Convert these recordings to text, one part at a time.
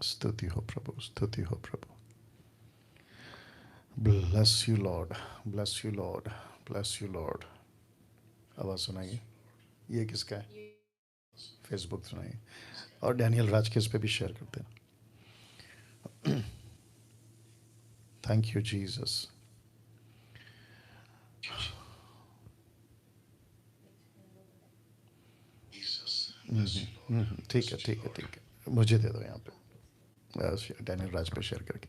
स्तुति हो प्रभु, स्तुति हो प्रभु। Bless you lord, bless you lord, bless you lord. आवाज़ सुनाइए। ये किसका है? फेसबुक सुनाइए। और डैनियल राज के इस पे भी शेयर करते हैं। Thank you Jesus. ठीक है, ठीक है, ठीक है, मुझे दे दो यहाँ पे, डैनियल राज पे शेयर करके।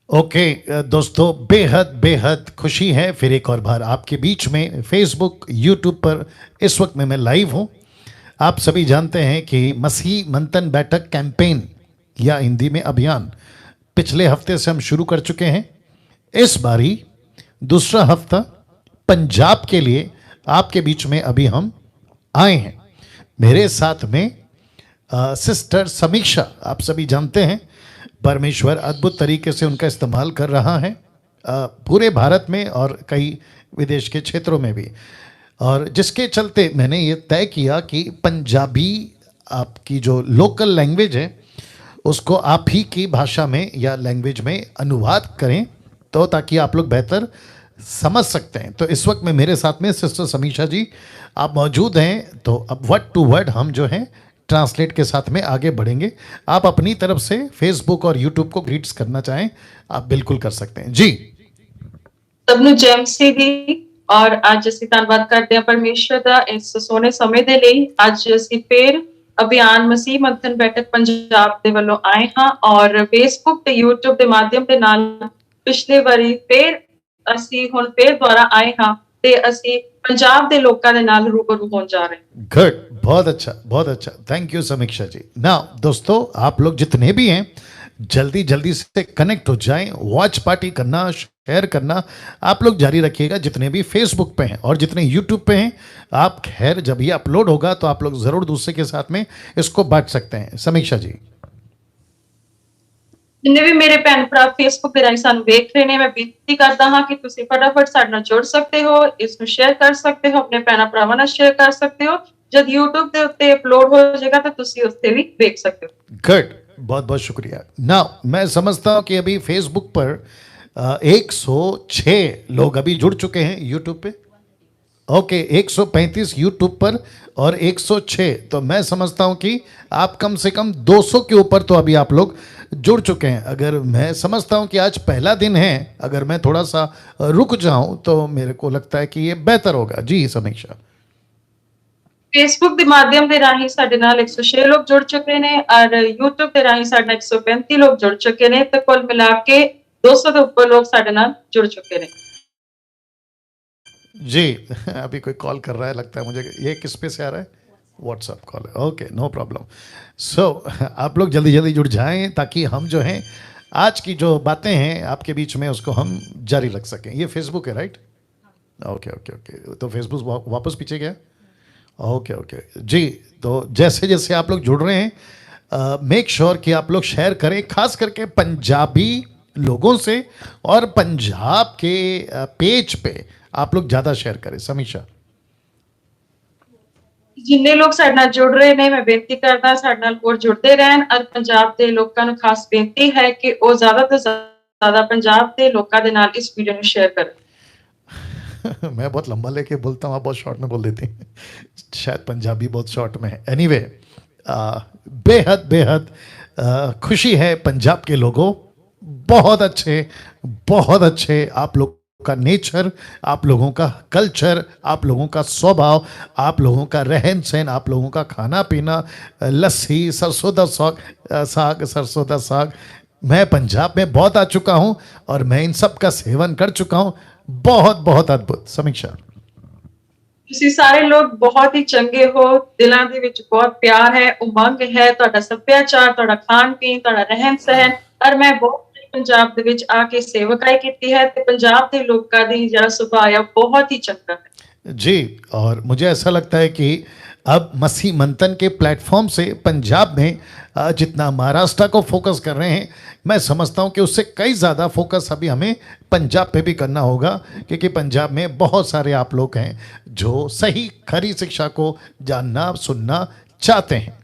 ओके दोस्तों, बेहद बेहद खुशी है फिर एक और बार आपके बीच में फेसबुक यूट्यूब पर इस वक्त में मैं लाइव हूँ। आप सभी जानते हैं कि मसीह मंथन बैठक कैंपेन या हिंदी में अभियान पिछले हफ्ते से हम शुरू कर चुके हैं। इस बारी दूसरा हफ्ता पंजाब के लिए आपके बीच में अभी हम आए हैं। मेरे साथ में सिस्टर समीक्षा, आप सभी जानते हैं परमेश्वर अद्भुत तरीके से उनका इस्तेमाल कर रहा है पूरे भारत में और कई विदेश के क्षेत्रों में भी, और जिसके चलते मैंने ये तय किया कि पंजाबी आपकी जो लोकल लैंग्वेज है उसको आप ही की भाषा में या लैंग्वेज में अनुवाद करें, तो ताकि आप लोग बेहतर समझ सकते हैं। तो इस वक्त में मेरे साथ में सिस्टर समीक्षा जी आप मौजूद हैं, तो अब वर्ड टू वर्ड हम जो है ट्रांसलेट के साथ में आगे बढ़ेंगे। आप अपनी तरफ से फेसबुक और यूट्यूब को ग्रीट्स करना चाहें, आप बिल्कुल कर सकते हैं जी। सबनु जय मसीह दी। और ਅੱਜ ਅਸੀਂ ਧੰਨਵਾਦ ਕਰਦੇ ਹਾਂ ਪਰਮੇਸ਼ਰ ਦਾ ਇਸ ਸੋਹਣੇ ਸਮੇਂ ਦੇ ਲਈ। ਅੱਜ ਅਸੀਂ ਫੇਰ ਅਭਿਆਨ ਮਸੀਹ ਮੰਥਨ ਬੈਠਕ ਪੰਜਾਬ ਦੇ ਵੱਲੋਂ ਆਏ ਹਾਂ ਔਰ ਫੇਸਬੁੱਕ ਤੇ YouTube ਦੇ ਮਾਧਿਅਮ ਦੇ ਨਾਲ ਪਿਛਲੇ ਵਾਰੀ ਫੇਰ ਅਸੀਂ ਹੁਣ ਫੇਰ ਦੁਬਾਰਾ ਆਏ ਹਾਂ ਤੇ ਅਸੀਂ पंजाब ਦੇ ਲੋਕਾਂ ਦੇ ਨਾਲ रूबरू होने जा रहे हैं। गुड, बहुत अच्छा, बहुत अच्छा, थैंक यू समीक्षा जी। ना दोस्तों, आप लोग जितने भी हैं जल्दी जल्दी से कनेक्ट हो जाएं, वॉच पार्टी करना, शेयर करना आप लोग जारी रखिएगा। जितने भी फेसबुक पे हैं और जितने यूट्यूब पे हैं, आप खैर जब ये अपलोड होगा तो आप लोग जरूर दूसरे के साथ में इसको बांट सकते हैं। समीक्षा जी। जिन्ने भी मेरे भैन भरा फेसबुक ਦੇ ਰਾਹੀਂ ਸਾਨੂੰ ਵੇਖ ਰਹੇ ਨੇ, ਮੈਂ ਬੇਨਤੀ ਕਰਦਾ ਹਾਂ ਕਿ ਤੁਸੀਂ ਫਟਾਫਟ ਸਾਡੇ ਨਾਲ ਜੁੜ ਸਕਦੇ ਹੋ, ਇਸ ਨੂੰ ਸ਼ੇਅਰ ਕਰ ਸਕਦੇ ਹੋ, ਆਪਣੇ ਭੈਣਾਂ ਭਰਾਵਾਂ ਨਾਲ ਸ਼ੇਅਰ ਕਰ ਸਕਦੇ ਹੋ। जब YouTube ਦੇ ਉੱਤੇ ਅਪਲੋਡ ਹੋ ਜਾਏਗਾ ਤਾਂ ਤੁਸੀਂ ਉਸ ਤੇ ਵੀ ਵੇਖ सकते हो। गुड, बहुत बहुत शुक्रिया। ना मैं समझता हूं कि अभी फेसबुक पर 106 लोग अभी जुड़ चुके हैं यूट्यूब पे। ओके, 135 यूट्यूब पर और 106, तो मैं समझता हूं कि आप कम से कम 200 के ऊपर तो अभी आप लोग जुड़ चुके हैं। अगर मैं समझता हूं कि आज पहला दिन है, अगर मैं थोड़ा सा रुक जाऊं तो मेरे को लगता है कि ये बेहतर होगा जी। समीक्षा। फेसबुक ਦੇ ਮਾਧਿਅਮ ਦੇ ਰਾਹੀਂ ਸਾਡੇ ਨਾਲ 106 ਲੋਕ ਜੁੜ ਚੁੱਕੇ ਨੇ ਔਰ YouTube ਦੇ ਰਾਹੀਂ ਸਾਡੇ ਨਾਲ 135 ਲੋਕ ਜੁੜ ਚੁੱਕੇ ਨੇ ਤੇ ਕੁੱਲ ਮਿਲਾ ਕੇ 200 ਤੋਂ ਉੱਪਰ ਲੋਕ ਸਾਡੇ ਨਾਲ ਜੁੜ ਚੁੱਕੇ ਨੇ जी। अभी कोई कॉल कर रहा है लगता है मुझे, ये किस पे से आ रहा है? व्हाट्सएप कॉल है। Okay, no problem. सो आप लोग जल्दी जल्दी जुड़ जाएं ताकि हम जो हैं आज की जो बातें हैं आपके बीच में उसको हम जारी रख सकें। ये फेसबुक है राइट? ओके ओके ओके, तो फेसबुक वापस पीछे गया। ओके ओके जी। तो जैसे जैसे आप लोग जुड़ रहे हैं, मेक श्योर कि आप लोग शेयर करें, खास करके पंजाबी लोगों से, और पंजाब के पेज पे आप लोग ज़्यादा शेयर करें। समीक्षा। ਜਿੰਨੇ ਲੋਕ ਸਾਡੇ ਨਾਲ ਜੁੜ ਰਹੇ ਨੇ, ਮੈਂ ਬੇਨਤੀ ਕਰਦਾ ਸਾਡੇ ਨਾਲ ਹੋਰ ਜੁੜਦੇ ਰਹਿਣ ਔਰ ਪੰਜਾਬ ਦੇ ਲੋਕਾਂ ਨੂੰ ਖਾਸ ਬੇਨਤੀ ਹੈ ਕਿ ਉਹ ਜ਼ਿਆਦਾ ਤੋਂ ਜ਼ਿਆਦਾ ਪੰਜਾਬ ਦੇ ਲੋਕਾਂ ਦੇ ਨਾਲ ਇਸ ਵੀਡੀਓ ਨੂੰ ਸ਼ੇਅਰ ਕਰਨ। मैं बहुत लंबा लेके बोलता हूँ, आप बहुत शॉर्ट में बोल देती हैं। शायद पंजाबी बहुत शॉर्ट में है। एनीवे, बेहद बेहद खुशी है पंजाब के लोगों। बहुत अच्छे, बहुत अच्छे आप लोग का नेचर, आप लोगों का कल्चर, आप लोगों का स्वभाव, आप लोगों का रहन सहन, आप लोगों का खाना पीना, लस्सी, सरसों दा साग, सरसों दा साग। मैं पंजाब में बहुत आ चुका हूँ और मैं इन सब का सेवन कर चुका हूँ। बहुत बहुत अद्भुत। समीक्षा। ਤੁਸੀਂ ਸਾਰੇ ਲੋਕ ਬਹੁਤ ਹੀ ਚੰਗੇ ਹੋ, ਦਿਲਾਂ ਦੇ ਵਿੱਚ ਬਹੁਤ ਪਿਆਰ ਹੈ, ਉਮੰਗ ਹੈ, ਤੁਹਾਡਾ ਸੱਭਿਆਚਾਰ, ਤੁਹਾਡਾ ਖਾਣ ਪੀਣ, ਤੁਹਾਡਾ ਰਹਿਣ ਸਹਿਣ। ਔਰ ਮੈਂ ਬਹੁਤ ਪੰਜਾਬ ਦੇ ਵਿੱਚ ਆ ਕੇ ਸੇਵਕਾਈ ਕੀਤੀ ਹੈ ਤੇ ਪੰਜਾਬ ਦੇ ਲੋਕਾਂ ਦੀ ਜਿਹੜਾ ਸੁਭਾਅ ਆ ਬਹੁਤ ਹੀ ਚੰਗਾ ਹੈ जी। और मुझे ऐसा लगता है कि अब मसीह मंथन के प्लेटफॉर्म से पंजाब में जितना महाराष्ट्र को फोकस कर रहे हैं, मैं समझता हूं कि उससे कई ज़्यादा फोकस अभी हमें पंजाब पे भी करना होगा, क्योंकि पंजाब में बहुत सारे आप लोग हैं जो सही खरी शिक्षा को जानना सुनना चाहते हैं।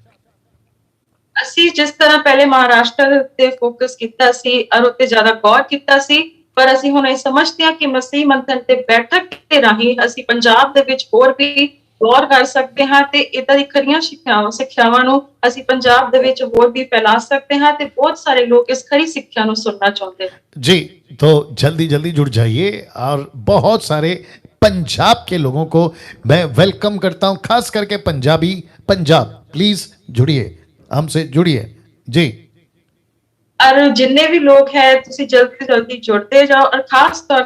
ਅਸੀਂ ਜਿਸ ਤਰ੍ਹਾਂ ਪਹਿਲੇ ਮਹਾਰਾਸ਼ਟਰ ਤੇ ਫੋਕਸ ਕੀਤਾ ਸੀ ਔਰ ਉੱਤੇ ਜ਼ਿਆਦਾ ਗੌਰ ਕੀਤਾ ਸੀ, ਪਰ ਅਸੀਂ ਹੁਣ ਇਹ ਸਮਝਦੇ ਹਾਂ ਕਿ ਮਸੀਹ ਮੰਥਨ ਤੇ ਬੈਠਕ ਦੇ ਰਾਹੀਂ ਅਸੀਂ ਪੰਜਾਬ ਦੇ ਵਿੱਚ ਹੋਰ ਵੀ ਗੌਰ ਕਰ ਸਕਦੇ ਹਾਂ ਤੇ ਏਦਾਂ ਦੀ ਖਰੀਆਂ ਸਿੱਖਿਆਵਾਂ ਨੂੰ ਅਸੀਂ ਪੰਜਾਬ ਦੇ ਵਿੱਚ ਹੋਰ ਵੀ ਫੈਲਾ ਸਕਦੇ ਹਾਂ ਤੇ ਬਹੁਤ ਸਾਰੇ ਲੋਕ ਇਸ ਖਰੀ ਸਿੱਖਿਆ ਨੂੰ ਸੁਣਨਾ ਚਾਹੁੰਦੇ ਹਨ। जी, तो जल्दी जल्दी जुड़ जाइए और बहुत सारे पंजाब के लोगों को मैं वेलकम करता हूं, खास करके पंजाबी पंजाब, प्लीज जुड़िए, हमसे जुड़िए जी। ਔਰ ਜਿੰਨੇ ਵੀ ਲੋਕ ਹੈ ਤੁਸੀਂ ਜਲਦੀ ਤੋਂ ਜਲਦੀ ਜੁੜਦੇ ਜਾਓ ਔਰ ਖਾਸ ਤੌਰ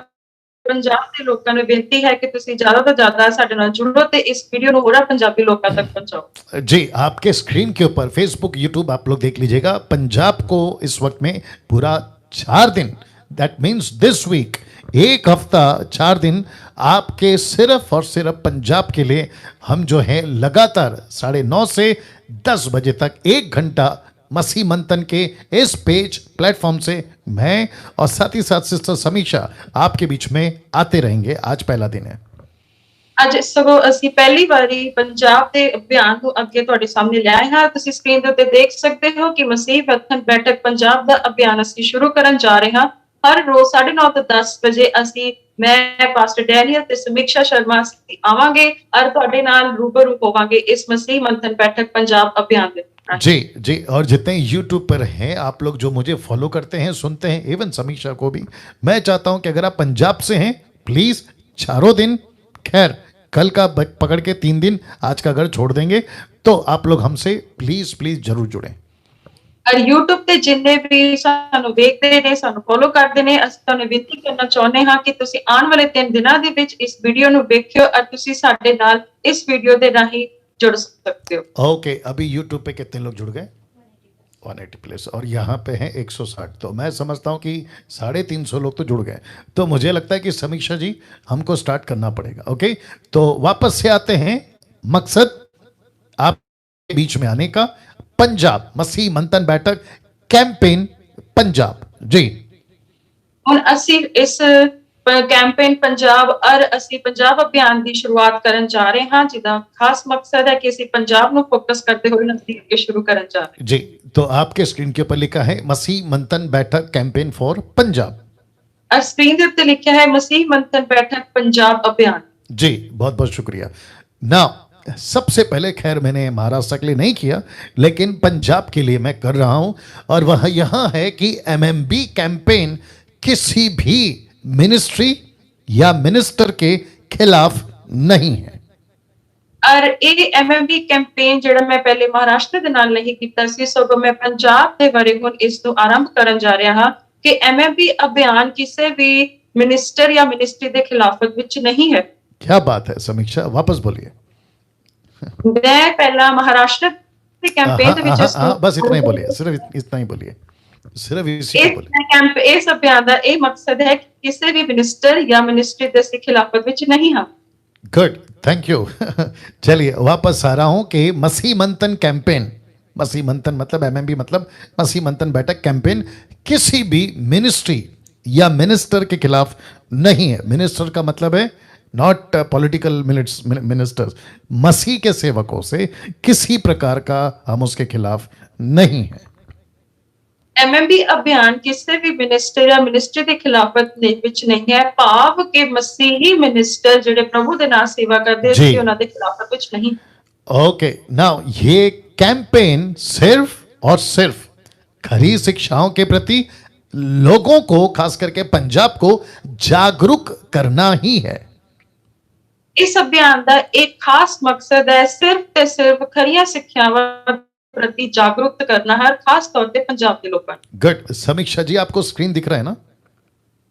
ਪੰਜਾਬ ਦੇ ਲੋਕਾਂ ਨੂੰ ਬੇਨਤੀ ਹੈ ਕਿ ਤੁਸੀਂ ਜ਼ਿਆਦਾ ਤੋਂ ਜ਼ਿਆਦਾ ਸਾਡੇ ਨਾਲ ਜੁੜੋ ਤੇ ਇਸ ਵੀਡੀਓ ਨੂੰ ਹੋਰਾਂ ਪੰਜਾਬੀ ਲੋਕਾਂ ਤੱਕ ਪਹੁੰਚਾਓ। जी, आपके स्क्रीन के ऊपर फेसबुक यूट्यूब आप लोग देख लीजिएगा, पंजाब को इस वक्त में पूरा 4 दिन, दैट मीन्स दिस वीक, एक हफ्ता 4 दिन आपके सिर्फ और सिर्फ पंजाब के लिए हम जो है लगातार 9:30 से 10 बजे तक 1 घंटा मसीह मंथन के इस पेज प्लेटफॉर्म से मैं और साथ ही साथ सिस्टर समीक्षा आपके बीच में आते रहेंगे। आज पहला दिन है। ਅੱਜ ਸਗੋਂ ਅਸੀਂ ਪਹਿਲੀ ਵਾਰੀ ਪੰਜਾਬ ਦੇ ਅਭਿਆਨ ਨੂੰ ਅੱਗੇ ਤੁਹਾਡੇ ਸਾਹਮਣੇ ਲਿਆਏ ਹਾਂ। ਤੁਸੀਂ ਸਕਰੀਨ ਦੇ ਉੱਤੇ ਦੇਖ ਸਕਦੇ ਹੋ ਕਿ ਮਸੀਹ ਮੰਥਨ ਬੈਠਕ ਪੰਜਾਬ ਦਾ ਅਭਿਆਨ ਅਸੀਂ ਸ਼ੁਰੂ ਕਰਨ ਜਾ ਰਹੇ ਹਾਂ। ਹਰ ਰੋਜ਼ 9:30 ਤੋਂ 10 ਵਜੇ ਅਸੀਂ ਮੈਂ ਪਾਸਟਰ ਡੈਨੀਅਲ ਤੇ ਸਮੀਕਸ਼ਾ ਸ਼ਰਮਾ ਅਸੀਂ ਆਵਾਂਗੇ ਔਰ ਤੁਹਾਡੇ ਨਾਲ ਰੂਬਰੂ ਹੋਵਾਂਗੇ ਇਸ ਮਸੀਹ ਮੰਥਨ ਬੈਠਕ ਪੰਜਾਬ ਅਭਿਆਨ ਦੇ। जी जी, और जितने YouTube पर हैं आप लोग जो मुझे फॉलो करते हैं, सुनते हैं, इवन समीक्षा को भी मैं चाहता हूं कि अगर आप पंजाब से हैं प्लीज 4 दिन, खैर कल का पकड़ के 3 दिन आज का घर छोड़ देंगे, तो आप लोग हमसे प्लीज प्लीज जरूर जुड़ें। ਔਰ YouTube ਤੇ ਜਿੰਨੇ ਵੀ ਸਾਨੂੰ ਵੇਖਦੇ ਨੇ ਸਾਨੂੰ ਫੋਲੋ ਕਰਦੇ ਨੇ ਅਸੀਂ ਤੁਹਾਨੂੰ ਬੇਨਤੀ ਕਰਨਾ ਚਾਹੁੰਦੇ ਹਾਂ ਕਿ ਤੁਸੀਂ ਆਉਣ ਵਾਲੇ 3 ਦਿਨਾਂ ਦੇ ਵਿੱਚ ਇਸ ਵੀਡੀਓ ਨੂੰ ਵੇਖਿਓ ਔਰ ਤੁਸੀਂ ਸਾਡੇ ਨਾਲ ਇਸ ਵੀਡੀਓ ਦੇ ਰਾਹੀਂ जुड़ सकते हो। ओके, अभी YouTube पे कितने लोग जुड़ गए? 180 प्लस, और यहाँ पे हैं 160, तो मैं समझता हूँ कि 350 लोग तो जुड़ गए। तो मुझे लगता है कि समीक्षा जी हमको स्टार्ट करना पड़ेगा। ओके, तो वापस से आते हैं मकसद आपके बीच में आने का, पंजाब मसीह मंथन बैठक कैंपेन पंजाब जी। ਹੁਣ ਅਸੀਂ ਇਸ ਕੈਂਪੇਨ ਪੰਜਾਬ ਔਰ ਅਸੀਂ ਪੰਜਾਬ ਅਭਿਆਨ ਦੀ ਸ਼ੁਰੂਆਤ ਕਰਨ ਜਾ ਰਹੇ ਹਾਂ ਜਿਹਦਾ ਖਾਸ ਮਕਸਦ ਹੈ ਕਿ ਅਸੀਂ ਪੰਜਾਬ ਨੂੰ ਫੋਕਸ ਕਰਦੇ ਹੋਏ ਨਜ਼ਦੀਕ ਕੇ ਸ਼ੁਰੂ ਕਰਨ ਜਾ ਰਹੇ ਹਾਂ जी। तो आपके स्क्रीन के ऊपर लिखा है मसीह मंथन बैठक कैंपेन फॉर पंजाब। ਔਰ ਸਕਰੀਨ ਦੇ ਉੱਤੇ ਲਿਖਿਆ ਹੈ ਮਸੀਹ ਮੰਥਨ ਬੈਠਕ ਪੰਜਾਬ ਅਭਿयान। जी, बहुत बहुत शुक्रिया। नाउ सबसे पहले, खैर मैंने महाराष्ट्र के लिए नहीं किया लेकिन पंजाब के लिए मैं कर रहा हूं, और वह यहां है कि MMB कैंपेन किसी भी मिनिस्ट्री या मिनिस्टर के खिलाफ नहीं है। ਔਰ ਇਹ MMB ਕੈਂਪੇਨ ਜਿਹੜਾ ਮੈਂ ਪਹਿਲੇ ਮਹਾਰਾਸ਼ਟਰ ਦੇ ਨਾਲ ਨਹੀਂ ਕੀਤਾ ਸੀ ਸਗੋਂ ਮੈਂ ਪੰਜਾਬ ਦੇ ਬਾਰੇ ਹੁਣ ਇਸ ਨੂੰ ਆਰੰਭ ਕਰਨ ਜਾ ਰਿਹਾ ਹਾਂ ਕਿ MMB ਅਭਿयान ਕਿਸੇ ਵੀ ਮਿਨਿਸਟਰ ਜਾਂ ਮਿਨਿਸਟਰੀ ਦੇ ਖਿਲਾਫਤ ਵਿੱਚ ਨਹੀਂ ਹੈ। क्या बात है समीक्षा, वापस बोलिए। मैं पहला महाराष्ट्र के कैंपेन ਦੇ ਵਿੱਚ बस इतना ही बोलिए, सिर्फ इतना ही बोलिए, सिर्फ इसी को बोलिए। ਇਸ ਅਭਿयान ਦਾ ਇਹ ਮਕਸਦ ਹੈ ਕਿ ਕਿਸੇ ਵੀ ਮਿਨਿਸਟਰ ਜਾਂ ਮਿਨਿਸਟਰੀ ਦੇ ਅਸੀਂ ਖਿਲਾਫਤ ਵਿੱਚ ਨਹੀਂ ਹਾਂ। Good, thank you. चलिए वापस आ रहा हूं कि मसीह मंथन कैंपेन, मसीह मंथन मतलब MMB मतलब मसीह मंथन बैठक कैंपेन किसी भी मिनिस्ट्री या मिनिस्टर के खिलाफ नहीं है। मिनिस्टर का मतलब है नॉट पॉलिटिकल मिनिस्टर्स, मसीह के सेवकों से किसी प्रकार का हम उसके खिलाफ नहीं है। MMB ਅਭਿयान ਕਿਸੇ ਵੀ ਮਿਨਿਸਟਰ ਜਾਂ ਮਿਨਿਸਟਰੀ ਦੇ ਖਿਲਾਫਤ ਵਿੱਚ ਨਹੀਂ ਹੈ, ਭਾਵ ਕਿ ਮਸੀਹੀ ਮਿਨਿਸਟਰ ਜਿਹੜੇ ਪ੍ਰਭੂ ਦੇ ਨਾਲ ਸੇਵਾ ਕਰਦੇ ਸੀ ਉਹਨਾਂ ਦੇ ਖਿਲਾਫਤ ਵਿੱਚ ਨਹੀਂ। ओके, नाउ ये कैंपेन सिर्फ और सिर्फ खरी शिक्षाओं के प्रति लोगों को, खास करके पंजाब को जागरूक करना ही है। ਇਸ ਅਭਿयान ਦਾ ਇੱਕ ਖਾਸ ਮਕਸਦ ਹੈ ਸਿਰਫ ਤੇ ਸਿਰਫ ਖਰੀਆਂ ਸਿੱਖਿਆਵਾਂ प्रति जागरूक करना है, खास तौर पे पंजाब के लोगों को। गुड, समीक्षा जी आपको स्क्रीन दिख रहा है ना?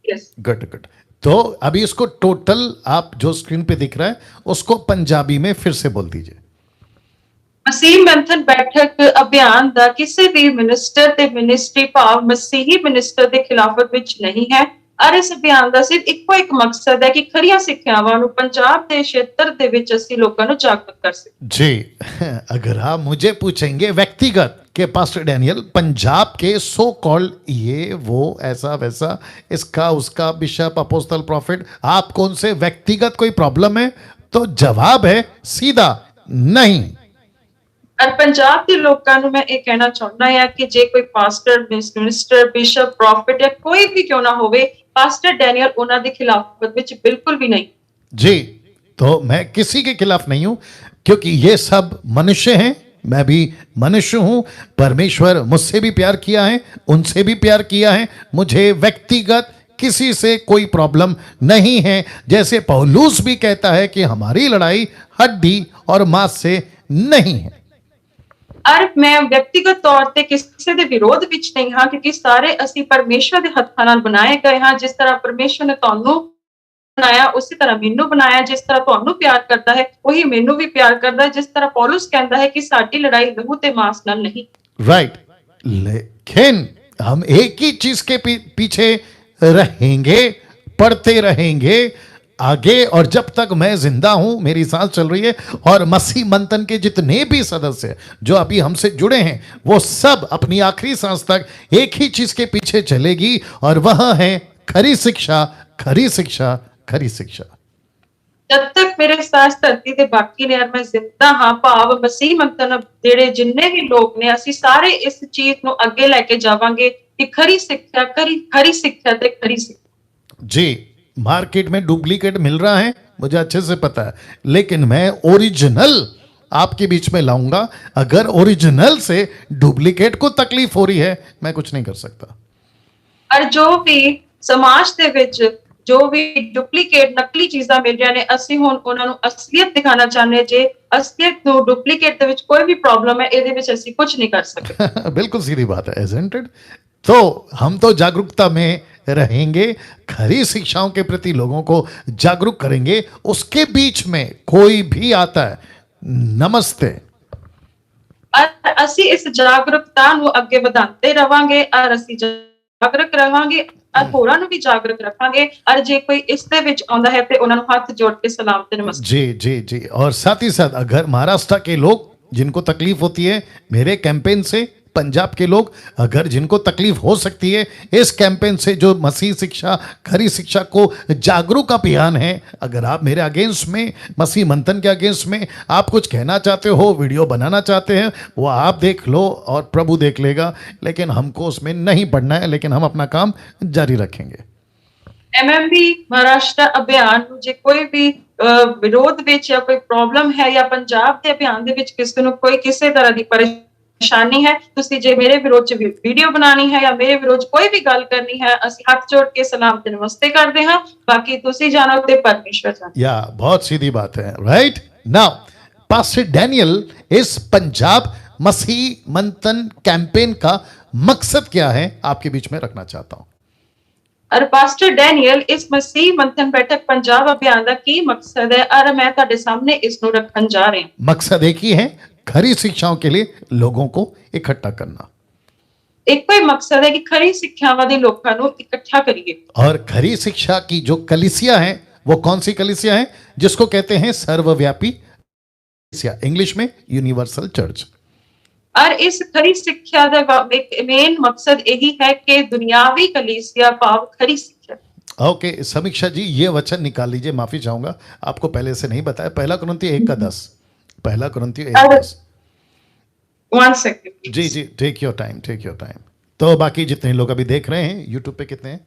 Yes, good good. तो अभी इसको टोटल आप जो स्क्रीन पे दिख रहा है उसको पंजाबी में फिर से बोल दीजिए। मसीह मंथन बैठक अभियान ਦਾ ਕਿਸੇ ਵੀ ਮਿਨਿਸਟਰ ਤੇ ਮਿਨਿਸਟਰੀ ਭਾਵ ਮਸੀਹੀ ਮਿਨਿਸਟਰ ਦੇ ਖਿਲਾਫਤ ਵਿੱਚ ਨਹੀਂ ਹੈ और इस अभियान ਦਾ ਸਿਰਫ ਇੱਕੋ ਇੱਕ ਮਕਸਦ ਹੈ ਕਿ ਖਰੀਆਂ ਸਿੱਖਿਆਵਾਂ ਨੂੰ ਪੰਜਾਬ ਦੇ ਖੇਤਰ ਦੇ ਵਿੱਚ ਅਸੀਂ ਲੋਕਾਂ ਨੂੰ ਜਾਗਰੂਕ ਕਰ ਸਕੀਏ। जी, अगर आप मुझे पूछेंगे व्यक्तिगत के पास्टर डैनियल पंजाब के सो कॉल्ड ये वो ऐसा वैसा इसका उसका बिशप अपोस्टल प्रॉफिट, आपको उनसे व्यक्तिगत कोई प्रॉब्लम है? तो जवाब है सीधा नहीं। ਔਰ ਪੰਜਾਬ ਦੇ ਲੋਕਾਂ ਨੂੰ ਮੈਂ ਇਹ ਕਹਿਣਾ ਚਾਹੁੰਦਾ ਹਾਂ ਕਿ ਜੇ ਕੋਈ ਪਾਸਟਰ, ਮਿਨਿਸਟਰ, ਬਿਸ਼ਪ, ਪ੍ਰੋਫਿਟ ਜਾਂ ਕੋਈ ਵੀ ਕਿਉਂ ਨਾ ਹੋਵੇ, ਪਾਸਟਰ ਡੈਨੀਅਲ ਉਹਨਾਂ ਦੇ ਖਿਲਾਫਤ ਵਿੱਚ ਬਿਲकुल भी नहीं। जी, तो मैं किसी के खिलाफ नहीं हूं, क्योंकि ये सब मनुष्य हैं, मैं भी मनुष्य हूं। परमेश्वर मुझसे भी प्यार किया है, उनसे भी प्यार किया है, मुझे व्यक्तिगत किसी से कोई प्रॉब्लम नहीं है। जैसे पौलुस भी कहता है कि हमारी लड़ाई हड्डी और मांस से नहीं है। ਔਰ ਮੈਂ ਵਿਅਕਤੀਗਤ ਤੌਰ ਤੇ ਕਿਸੇ ਦੇ ਵਿਰੋਧ ਵਿੱਚ ਨਹੀਂ ਹਾਂ, ਕਿਉਂਕਿ ਸਾਰੇ ਅਸੀਂ ਪਰਮੇਸ਼ਵਰ ਦੇ ਹੱਥਾਂ ਨਾਲ ਬਣਾਏ ਗਏ ਹਾਂ। ਜਿਸ ਤਰ੍ਹਾਂ ਪਰਮੇਸ਼ਵਰ ਨੇ ਤੁਹਾਨੂੰ ਬਣਾਇਆ, ਉਸੇ ਤਰ੍ਹਾਂ ਮੈਨੂੰ ਬਣਾਇਆ। ਜਿਸ ਤਰ੍ਹਾਂ ਤੁਹਾਨੂੰ ਪਿਆਰ ਕਰਦਾ ਹੈ, ਉਹੀ ਮੈਨੂੰ ਵੀ ਪਿਆਰ ਕਰਦਾ ਹੈ। ਜਿਸ ਤਰ੍ਹਾਂ ਪੌਲੁਸ ਕਹਿੰਦਾ ਹੈ ਕਿ ਸਾਡੀ ਲੜਾਈ ਲਹੂ ਤੇ ਮਾंस ਨਾਲ नहीं। राइट, लेकिन हम एक ही चीज के पीछे रहेंगे, पढ़ते रहेंगे आगे। और जब तक मैं जिंदा हूं, मेरी सांस चल रही है, और मसीह मंथन के जितने भी सदस्य जो अभी हमसे जुड़े हैं, वो सब अपनी आखिरी सांस तक एक ही चीज के पीछे चलेगी, और वह है खरी शिक्षा, खरी शिक्षा, खरी शिक्षा। ਜਦ ਤੱਕ ਮੇਰੇ ਸਾਹ ਧਰਤੀ ਤੇ ਬਾਕੀ ਨੇ, ਮੈਂ ਜ਼ਿੰਦਾ ਹਾਂ, ਭਾਵ ਮਸੀਹ ਮੰਤਨ ਜਿਹੜੇ ਜਿੰਨੇ ਵੀ ਲੋਕ ਨੇ, ਅਸੀਂ ਸਾਰੇ ਇਸ ਚੀਜ਼ ਨੂੰ ਅੱਗੇ ਲੈ ਕੇ ਜਾਵਾਂਗੇ ਕਿ ਖਰੀ ਸਿੱਖਿਆ, ਖਰੀ ਸਿੱਖਿਆ ਤੇ ਖਰੀ ਸਿੱਖਿਆ। जी, मार्केट में डुप्लीकेट मिल रहा है, मुझे अच्छे से पता है, लेकिन मैं ओरिजिनल आपके बीच में लाऊंगा। अगर ओरिजिनल से डुप्लीकेट को तकलीफ हो रही है, मैं कुछ नहीं कर सकता। ਔਰ ਜੋ ਵੀ ਸਮਾਜ ਦੇ ਵਿੱਚ ਜੋ ਵੀ ਡੁਪਲੀਕੇਟ ਨਕਲੀ ਚੀਜ਼ਾਂ ਮਿਲ ਰਹੀਆਂ ਨੇ, ਅਸੀਂ ਹੁਣ ਉਹਨਾਂ ਨੂੰ ਅਸਲੀਅਤ ਦਿਖਾਣਾ ਚਾਹੁੰਦੇ ਹਾਂ। ਜੇ ਅਸਲੀਅਤ ਨੂੰ ਡੁਪਲੀਕੇਟ ਦੇ ਵਿੱਚ ਕੋਈ ਵੀ ਪ੍ਰੋਬਲਮ ਹੈ, ਇਹਦੇ ਵਿੱਚ ਅਸੀਂ ਕੁਝ नहीं कर सकते। बिल्कुल सीधी बात है, isn't it? तो हम तो जागरूकता में रहेंगे, खरी शिक्षाओं के प्रति लोगों को जागरूक करेंगे। उसके बीच में कोई भी आता है, नमस्ते। ਔਰ ਅਸੀਂ ਇਸ ਜਾਗਰੂਕਤਾ ਨੂੰ ਅੱਗੇ ਵਧਾਉਂਦੇ ਰਵਾਂਗੇ, ਔਰ ਅਸੀਂ ਜਾਗਰੂਕ ਰਵਾਂਗੇ, ਔਰ ਹੋਰਾਂ ਨੂੰ ਵੀ ਜਾਗਰੂਕ ਰੱਖਾਂਗੇ। ਔਰ ਜੇ ਕੋਈ ਇਸ ਦੇ ਵਿੱਚ ਆਉਂਦਾ ਹੈ ਤੇ ਉਹਨਾਂ ਨੂੰ ਹੱਥ ਜੋੜ ਕੇ ਸਲਾਮ ਤੇ ਨਮਸਤੇ। जी जी जी। और साथ ही साथ अगर महाराष्ट्र के लोग जिनको तकलीफ होती है मेरे कैंपेन से, पंजाब के लोग अगर जिनको तकलीफ हो सकती है इस कैंपेन से, जो मसीह शिक्षा, खरी शिक्षा को जागरूक अभियान है, अगर आप मेरे अगेंस्ट में, मसीह मंथन के अगेंस्ट में आप कुछ कहना चाहते हो, वीडियो बनाना चाहते हैं, वो आप देख लो और प्रभु देख लेगा। लेकिन हमको उसमें नहीं पढ़ना है, लेकिन हम अपना काम जारी रखेंगे। MMB महाराष्ट्र अभियान ਨੂੰ ਜੇ ਕੋਈ ਵੀ ਵਿਰੋਧ ਵਿੱਚ ਜਾਂ ਕੋਈ ਪ੍ਰੋਬਲਮ ਹੈ, ਜਾਂ ਪੰਜਾਬ ਦੇ ਅਭਿਆਨ ਦੇ ਵਿੱਚ ਕਿਸੇ ਨੂੰ ਕੋਈ ਕਿਸੇ ਤਰ੍ਹਾਂ ਦੀ ਪਰੇਸ਼ਾਨੀ ਹੈ, ਤੁਸੀਂ ਜੇ ਮੇਰੇ ਵਿਰੋਧ ਚ ਵੀਡੀਓ ਬਣਾਣੀ ਹੈ ਜਾਂ ਮੇਰੇ ਵਿਰੋਧ ਕੋਈ ਵੀ ਗੱਲ ਕਰਨੀ ਹੈ, ਅਸੀਂ ਹੱਥ ਜੋੜ ਕੇ ਸਲਾਮ ਤੇ ਨਮਸਤੇ ਕਰਦੇ ਹਾਂ। ਬਾਕੀ ਤੁਸੀਂ ਜਾਣੋ ਤੇ परमेश्वर जाने। या बहुत सीधी बात है, राइट। नाउ पास्टर डैनियल, इस पंजाब मसीह मंथन कैंपेन का मकसद क्या है, आपके बीच में रखना चाहता हूं। और पास्टर डैनियल, इस मसीह मंथन बैठक पंजाब अभियान का की मकसद है, और मैं ਤੁਹਾਡੇ ਸਾਹਮਣੇ ਇਸ ਨੂੰ ਰੱਖਣ ਜਾ ਰਹੀ ਹਾਂ। मकसद एक ही है, खरी शिक्षाओं के लिए लोगों को इकट्ठा करना। ਇੱਕੋ ਹੀ मकसद है कि खरी ਸਿੱਖਿਆਵਾਂ ਦੇ ਲੋਕਾਂ ਨੂੰ ਇਕੱਠਾ ਕਰੀਏ। और खरी शिक्षा की जो कलीसिया है, वो कौन सी कलीसिया है? जिसको कहते हैं सर्वव्यापी कलीसिया, इंग्लिश में यूनिवर्सल चर्च। और इस खरी शिक्षा का मेन मकसद यही है कि दुनियावी कलीसिया भाव खरी शिक्षा। ओके, समीक्षा जी ये वचन निकाल लीजिए, माफी चाहूंगा, आपको पहले से नहीं बताया। पहला कुरिन्थियों 1:10, पहला कुरिन्थियों 1:10। 1 सेकंड जी जी, take your time, take your time. तो बाकी जितने लोग अभी देख रहे हैं यूट्यूब पे कितने हैं?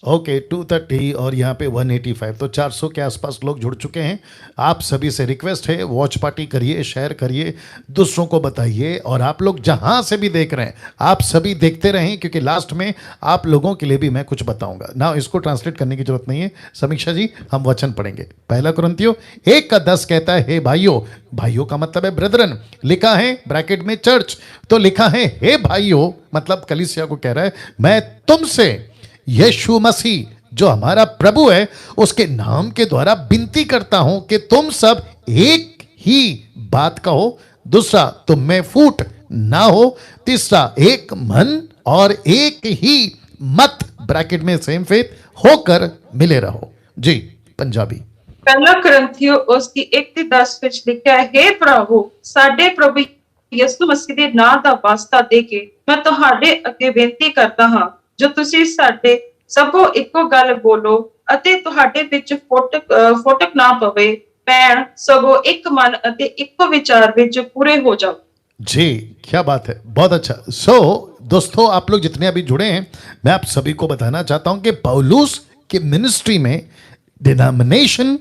ओके, 230 और यहाँ पे 185, तो 400 के आसपास लोग जुड़ चुके हैं। आप सभी से रिक्वेस्ट है, वॉच पार्टी करिए, शेयर करिए, दूसरों को बताइए। और आप लोग जहाँ से भी देख रहे हैं, आप सभी देखते रहें, क्योंकि लास्ट में आप लोगों के लिए भी मैं कुछ बताऊंगा ना। इसको ट्रांसलेट करने की जरूरत नहीं है। समीक्षा जी, हम वचन पढ़ेंगे। पहला कुरिन्थियों 1:10 कहता है, हे भाइयों, भाइयों का मतलब है ब्रदरन, लिखा है ब्रैकेट में चर्च, तो लिखा है हे भाइयों, मतलब कलीसिया को कह रहा है, मैं तुमसे यीशु मसीह जो हमारा प्रभु है उसके नाम के द्वारा विनती करता हूं कि तुम सब एक ही बात कहो। दूसरा, तुम में फूट ना हो। तीसरा, एक मन और एक ही मत, ब्रैकेट में सेम फेथ, होकर मिले रहो। जी, पंजाबी। पहला कुरिन्थियों उसकी 1:10 ਵਿੱਚ ਲਿਖਿਆ ਹੈ, हे प्रभु, ਸਾਡੇ ਪ੍ਰਭੂ ਯਿਸੂ ਮਸੀਹ ਦੇ ਨਾਮ ਦਾ ਵਾਸਤਾ ਦੇ ਕੇ ਮੈਂ ਤੁਹਾਡੇ ਅੱਗੇ ਬੇਨਤੀ ਕਰਦਾ ਹਾਂ, ਜੋ ਤੁਸੀਂ ਸਾਡੇ ਸਭੋ ਇੱਕੋ ਗੱਲ ਬੋਲੋ ਅਤੇ ਤੁਹਾਡੇ ਵਿੱਚ ਫੋਟਕ ਨਾ ਪਵੇ। ਭੈਣ ਸਗੋਂ ਇੱਕ ਮਨ ਅਤੇ ਇੱਕੋ ਵਿਚਾਰ ਵਿੱਚ ਪੂਰੇ ਹੋ ਜਾਓ। जी, क्या बात है, बहुत अच्छा। दोस्तों, आप लोग जितने अभी जुड़े हैं, मैं आप सभी को बताना चाहता हूं कि पौलुस की मिनिस्ट्री में डिनोमिनेशन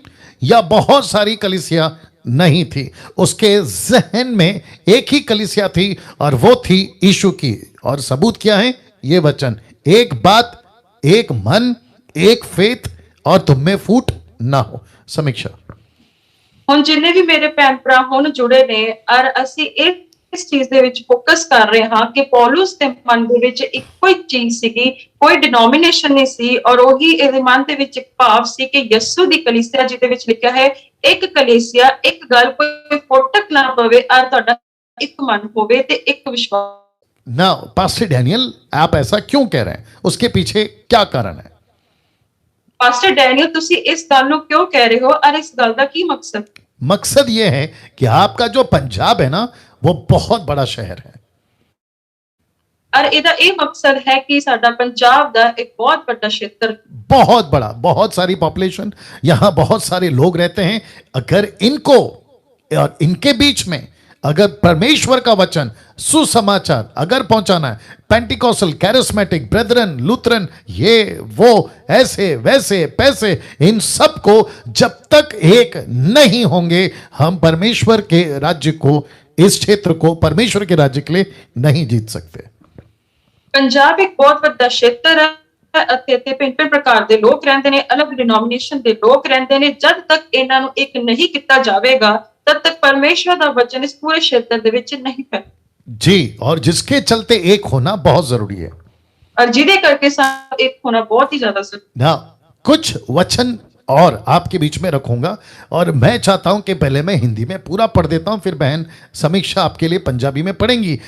या बहुत सारी कलीसिया नहीं थी। उसके जहन में एक ही कलीसिया थी और वो थी यीशु की। और सबूत क्या है? ये वचन, एक बात, एक मन, एक फेथ, और तुम में फूट ना हो। समीक्षा। ਹੁਣ ਜਿੰਨੇ ਵੀ ਮੇਰੇ ਭੈਣ ਭਰਾ ਹੁਣ ਜੁੜੇ ਨੇ ਔਰ ਅਸੀਂ ਇਸ ਚੀਜ਼ ਦੇ ਵਿੱਚ ਫੋਕਸ ਕਰ ਰਹੇ ਹਾਂ ਕਿ ਪੌਲੁਸ ਦੇ ਮਨ ਦੇ ਵਿੱਚ ਇੱਕੋ ਹੀ ਚੀਜ਼ ਸੀਗੀ, ਕੋਈ ਡਿਨੋਮੀਨੇਸ਼ਨ ਨਹੀਂ ਸੀ, ਔਰ ਉਹੀ ਇਹਦੇ ਮਨ ਦੇ ਵਿੱਚ ਇੱਕ ਭਾਵ ਸੀ ਕਿ ਯਿਸੂ ਦੀ ਕਲੀਸਿਆ, ਜਿਹਦੇ ਵਿੱਚ ਲਿਖਿਆ ਹੈ ਇੱਕ ਕਲੀਸਿਆ, ਇੱਕ ਗੱਲ, ਕੋਈ ਫੋਟਕ ਨਾ ਪਵੇ ਔਰ ਤੁਹਾਡਾ ਇੱਕ ਮਨ ਹੋਵੇ ਤੇ ਇੱਕ ਵਿਸ਼ਵਾਸ। ना पास्टर डैनियल, आप ऐसा क्यों कह रहे हैं? उसके पीछे क्या कारण है? ਪਾਸਟਰ ਡੈਨੀਅਲ, ਤੁਸੀਂ ਇਸ ਗੱਲ ਨੂੰ ਕਿਉਂ ਕਹਿ ਰਹੇ ਹੋ ਔਰ ਇਸ ਗੱਲ ਦਾ ਕੀ ਮਕਸਦ? मकसद ये है कि आपका जो पंजाब है ना, वो बहुत बड़ा शहर है। ਔਰ ਇਹਦਾ ਇਹ ਮਕਸਦ ਹੈ ਕਿ ਸਾਡਾ ਪੰਜਾਬ ਦਾ ਇੱਕ ਬਹੁਤ ਵੱਡਾ ਖੇਤਰ, बहुत बड़ा, बहुत सारी पॉपुलेशन, यहां बहुत सारे लोग रहते हैं। अगर इनको और इनके बीच में अगर परमेश्वर का वचन, सुसमाचार अगर पहुंचाना है, पेंटिकॉस्टल, कैरिस्मेटिक, ब्रेदरन, लूथरन, ये वो, ऐसे वैसे पैसे, इन सब को जब तक एक नहीं होंगे, हम परमेश्वर के राज्य को, इस क्षेत्र को परमेश्वर के राज्य के लिए नहीं जीत सकते। ਪੰਜਾਬ ਇੱਕ ਬਹੁਤ ਵੱਡਾ ਖੇਤਰ ਹੈ ਅਤੇ ਇੱਥੇ ਭਿੰਨ-ਭਿੰਨ ਪ੍ਰਕਾਰ ਦੇ ਲੋਕ ਰਹਿੰਦੇ ਨੇ, ਅਲੱਗ ਡਿਨੋਮੀਨੇਸ਼ਨ ਦੇ ਲੋਕ ਰਹਿੰਦੇ ਨੇ। ਜਦ ਤੱਕ ਇਹਨਾਂ ਨੂੰ ਇੱਕ ਨਹੀਂ ਕੀਤਾ ਜਾਵੇਗਾ, तब तक परमेश्वर का वचन इस पूरे क्षेत्र ਦੇ ਵਿੱਚ नहीं फैल। जी, और जिसके चलते एक होना बहुत जरूरी है। और ਜਿਹਦੇ ਕਰਕੇ ਸਾਨੂੰ ਇੱਕ होना बहुत ही ज्यादा जरूरी। ना कुछ वचन और आपके बीच में रखूंगा, और मैं चाहता हूं कि पहले मैं हिंदी में पूरा पढ़ देता हूं, फिर बहन समीक्षा आपके लिए पंजाबी में पढ़ेंगी।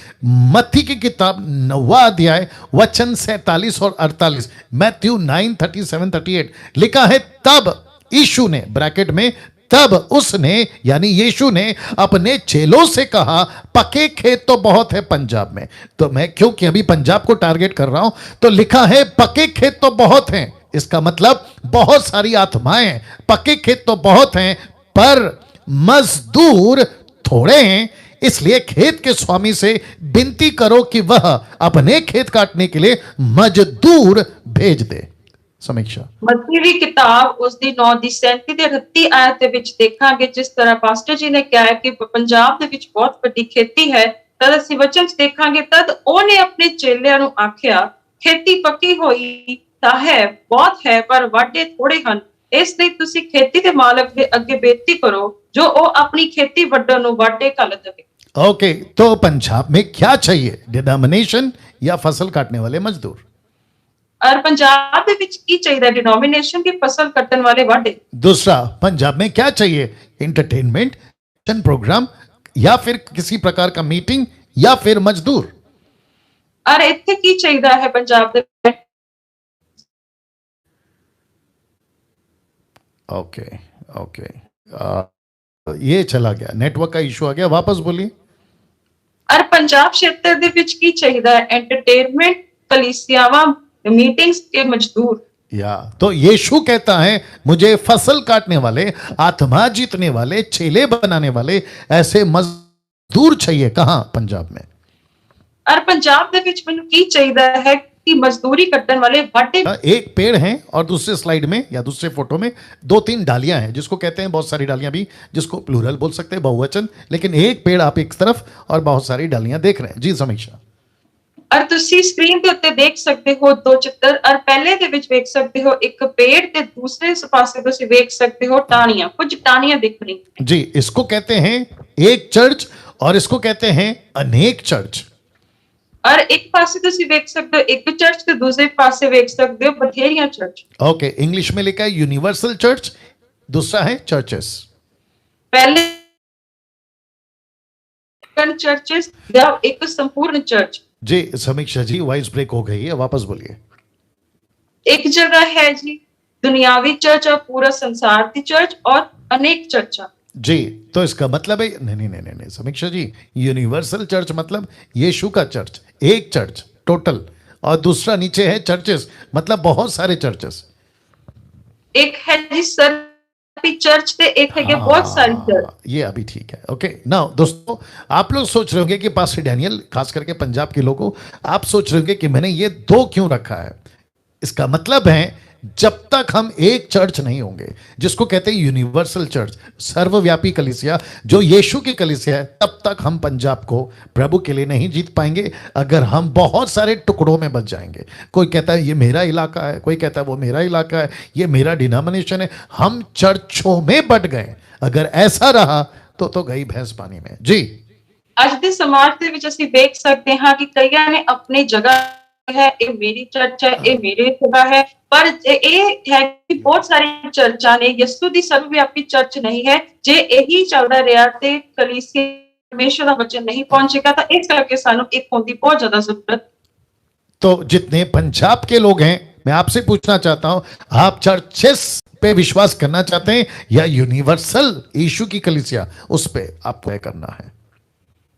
मत्ती की किताब 9वां अध्याय वचन 47 और 48, मैथ्यू 9:37-38 लिखा है, तब यीशु ने, ब्रैकेट में, तब उसने यानी यीशु ने अपने चेलों से कहा, पके खेत तो बहुत है पंजाब में। तो मैं क्योंकि अभी पंजाब को टारगेट कर रहा हूं, तो लिखा है पके खेत तो बहुत हैं, इसका मतलब बहुत सारी आत्माएं हैं। पके खेत तो बहुत हैं पर मजदूर थोड़े हैं, इसलिए खेत के स्वामी से विनती करो कि वह अपने खेत काटने के लिए मजदूर भेज दे। समीक्षा। मत्ती ਦੀ किताब उसकी 9 ਦੀ 37 ਤੇ 38 ਆਇਤ ਦੇ ਵਿੱਚ ਦੇਖਾਂਗੇ, ਜਿਸ ਤਰ੍ਹਾਂ ਪਾਸਟਰ ਜੀ ਨੇ ਕਿਹਾ ਹੈ ਕਿ ਪੰਜਾਬ ਦੇ ਵਿੱਚ ਬਹੁਤ ਵੱਡੀ ਖੇਤੀ ਹੈ। ਤਦ ਅਸੀਂ ਵਚਨ ਚ ਦੇਖਾਂਗੇ, ਤਦ ਉਹਨੇ ਆਪਣੇ ਚੇਲਿਆਂ ਨੂੰ ਆਖਿਆ, ਖੇਤੀ ਪੱਕੀ ਹੋਈ ਤਾਂ ਹੈ, ਬਹੁਤ ਹੈ, ਪਰ ਵਾਢੇ ਥੋੜੇ ਹਨ। ਇਸ ਲਈ ਤੁਸੀਂ ਖੇਤੀ ਦੇ ਮਾਲਕ ਦੇ ਅੱਗੇ ਬੇਨਤੀ ਕਰੋ ਜੋ ਉਹ ਆਪਣੀ ਖੇਤੀ ਵੱਢਣ ਨੂੰ ਵਾਢੇ ਘੱਲ ਦੇਵੇ। ओके, तो पंजाब में क्या चाहिए? डिनोमिनेशन या फसल काटने वाले मजदूर? और पंजाब ਦੇ ਵਿੱਚ ਕੀ ਚਾਹੀਦਾ? डिनोमिनेशन की फसल कटन वाले वाढे। दूसरा, पंजाब में क्या चाहिए? इंटरटेनमेंट, प्रोग्राम, या फिर किसी प्रकार का मीटिंग, या फिर मजदूर। और ਇੱਥੇ ਕੀ ਚਾਹੀਦਾ ਹੈ ਪੰਜਾਬ ਦੇ ਵਿੱਚ? ओके ओके, ये चला गया, नेटवर्क का इशू आ गया, वापस बोलिए। और पंजाब क्षेत्र ਦੇ ਵਿੱਚ ਕੀ ਚਾਹੀਦਾ ਹੈ? एंटरटेनमेंट, कलीसियावां, मीटिंग्स के मजदूर। या तो यीशु कहता है, मुझे फसल काटने वाले, आत्मा जीतने वाले, चेले बनाने वाले ऐसे मजदूर चाहिए। कहां? पंजाब में। और पंजाब ਦੇ ਵਿੱਚ ਮੈਨੂੰ ਕੀ ਚਾਹੀਦਾ ਹੈ कि मजदूरी कटन वाले वाढे। एक पेड़ है और दूसरे स्लाइड में या दूसरे फोटो में 2-3 डालियां हैं, जिसको कहते हैं, बहुत सारी डालियां भी, जिसको प्लूरल बोल सकते हैं, बहुवचन, लेकिन एक पेड़ आप एक तरफ और बहुत सारी डालियां देख रहे हैं। जी समीक्षा। और ਤੁਸੀਂ ਸਕਰੀਨ ਦੇ ਉੱਤੇ ਦੇਖ ਸਕਦੇ ਹੋ ਦੋ ਚਿੱਤਰ, ਔਰ ਪਹਿਲੇ ਦੇ ਵਿੱਚ ਵੇਖ ਸਕਦੇ ਹੋ ਇੱਕ ਪੇੜ ਤੇ ਦੂਸਰੇ ਪਾਸੇ ਤੁਸੀਂ ਵੇਖ ਸਕਦੇ ਹੋ ਟਾਹਣੀਆਂ, ਕੁਝ ਟਾਹਣੀਆਂ ਦਿਖ ਰਹੀ। जी, इसको कहते हैं एक चर्च और इसको कहते हैं अनेक चर्च। और एक पासे ਤੁਸੀਂ ਵੇਖ ਸਕਦੇ ਹੋ ਇੱਕ ਚਰਚ ਤੇ ਦੂਸਰੇ ਪਾਸੇ ਵੇਖ ਸਕਦੇ ਹੋ ਬਥੇਰੀਆਂ ਚਰਚ। ओके, इंग्लिश में लिखा है यूनिवर्सल चर्च, दूसरा है चर्चेस। पहले चर्चेस या एक संपूर्ण चर्च। जी समीक्षा जी, वॉइस ब्रेक हो गई है, वापस बोलिए। एक जगह है जी दुनियावी चर्च और पूरा संसार की चर्च और अनेक चर्चा। जी, तो इसका मतलब है, नहीं समीक्षा जी, यूनिवर्सल चर्च मतलब यीशु का चर्च, एक चर्च टोटल, और दूसरा नीचे है चर्चेस, मतलब बहुत सारे चर्चेस। एक है जी सर चर्च ते एक है बहुत सारी चर्च। ये अभी ठीक है। ओके नाउ दोस्तों, आप लोग सोच रहे होंगे कि पास्टर डैनियल, खास करके पंजाब के लोगों, आप सोच रहे होंगे कि मैंने ये दो क्यों रखा है। इसका मतलब है जब तक हम एक चर्च नहीं होंगे, जिसको कहते हैं यूनिवर्सल चर्च, सर्वव्यापी कलीसिया, जो यीशु की कलीसिया है, तब तक हम पंजाब को प्रभु के लिए नहीं जीत पाएंगे। अगर हम बहुत सारे टुकड़ों में बच जाएंगे, कोई कहता है ये मेरा इलाका है, कोई कहता है वो मेरा इलाका है, ये मेरा डिनोमिनेशन है, हम चर्चों में बट गए। अगर ऐसा रहा तो गई भैंस पानी में। जी, ਅੱਜ ਦੇ ਸਮਾਜ ਦੇ ਵਿੱਚ ਅਸੀਂ ਦੇਖ ਸਕਦੇ ਹਾਂ ਕਿ ਕਈਆਂ ਨੇ ਆਪਣੀ ਜਗ੍ਹਾ ਹੈ, ਇਹ ਮੇਰੀ ਚਰਚ ਹੈ, ਇਹ ਮੇਰੇ ਜਗ੍ਹਾ ਹੈ, ਪਰ ਇਹ ਹੈ ਕਿ ਬਹੁਤ ਸਾਰੀ ਚਰਚਾਂ ਨੇ, ਯਿਸੂ ਦੀ ਸਰਵਵਿਆਪੀ ਚਰਚ ਨਹੀਂ ਹੈ। ਜੇ ਇਹੀ ਚੱਲਦਾ ਰਿਹਾ ਤੇ ਕਲੀਸਿया परमेश्वर ਦਾ वचन नहीं पहुंचेगा, ਤਾਂ ਇਸ ਕਰਕੇ ਸਾਨੂੰ ਇੱਕ ਹੋਣ ਦੀ ਬਹੁਤ ਜ਼ਿਆਦਾ ਜ਼ਰੂਰਤ। तो जितने पंजाब के लोग हैं, मैं आपसे पूछना चाहता हूं, आप चर्चेस पे विश्वास करना चाहते हैं या यूनिवर्सल यीशु की कलीसिया, उस पे आपको क्या करना है?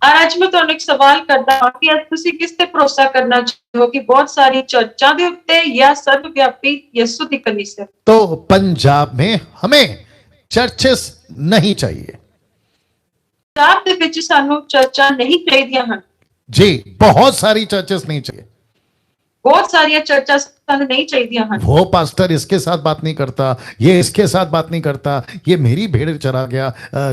और आज मैं ਤੁਹਾਨੂੰ ਇੱਕ ਸਵਾਲ ਕਰਦਾ ਹਾਂ ਕਿ ਅੱਜ ਤੁਸੀਂ ਕਿਸ ਤੇ ਭਰੋਸਾ ਕਰਨਾ ਚਾਹੋ ਕਿ ਬਹੁਤ ਸਾਰੀ ਚਰਚਾਂ ਦੇ ਉੱਤੇ ਜਾਂ ਸਰਵਵਿਆਪੀ ਯਿਸੂ ਦੀ ਕਲੀਸਿया? तो पंजाब में हमें चर्चेस नहीं चाहिए। ਪੰਜਾਬ ਦੇ ਵਿੱਚ ਸਾਨੂੰ ਚਰਚਾਂ ਨਹੀਂ ਚਾਹੀਦੀਆਂ ਹਨ। जी, बहुत सारी चर्चेस नहीं चाहिए। बहुत सारी चर्चा ਸਾਨੂੰ नहीं चाहिए ਹਨ। वो पास्टर इसके साथ बात नहीं करता, ये इसके साथ बात नहीं करता, ये मेरी भेड़ चरा गया,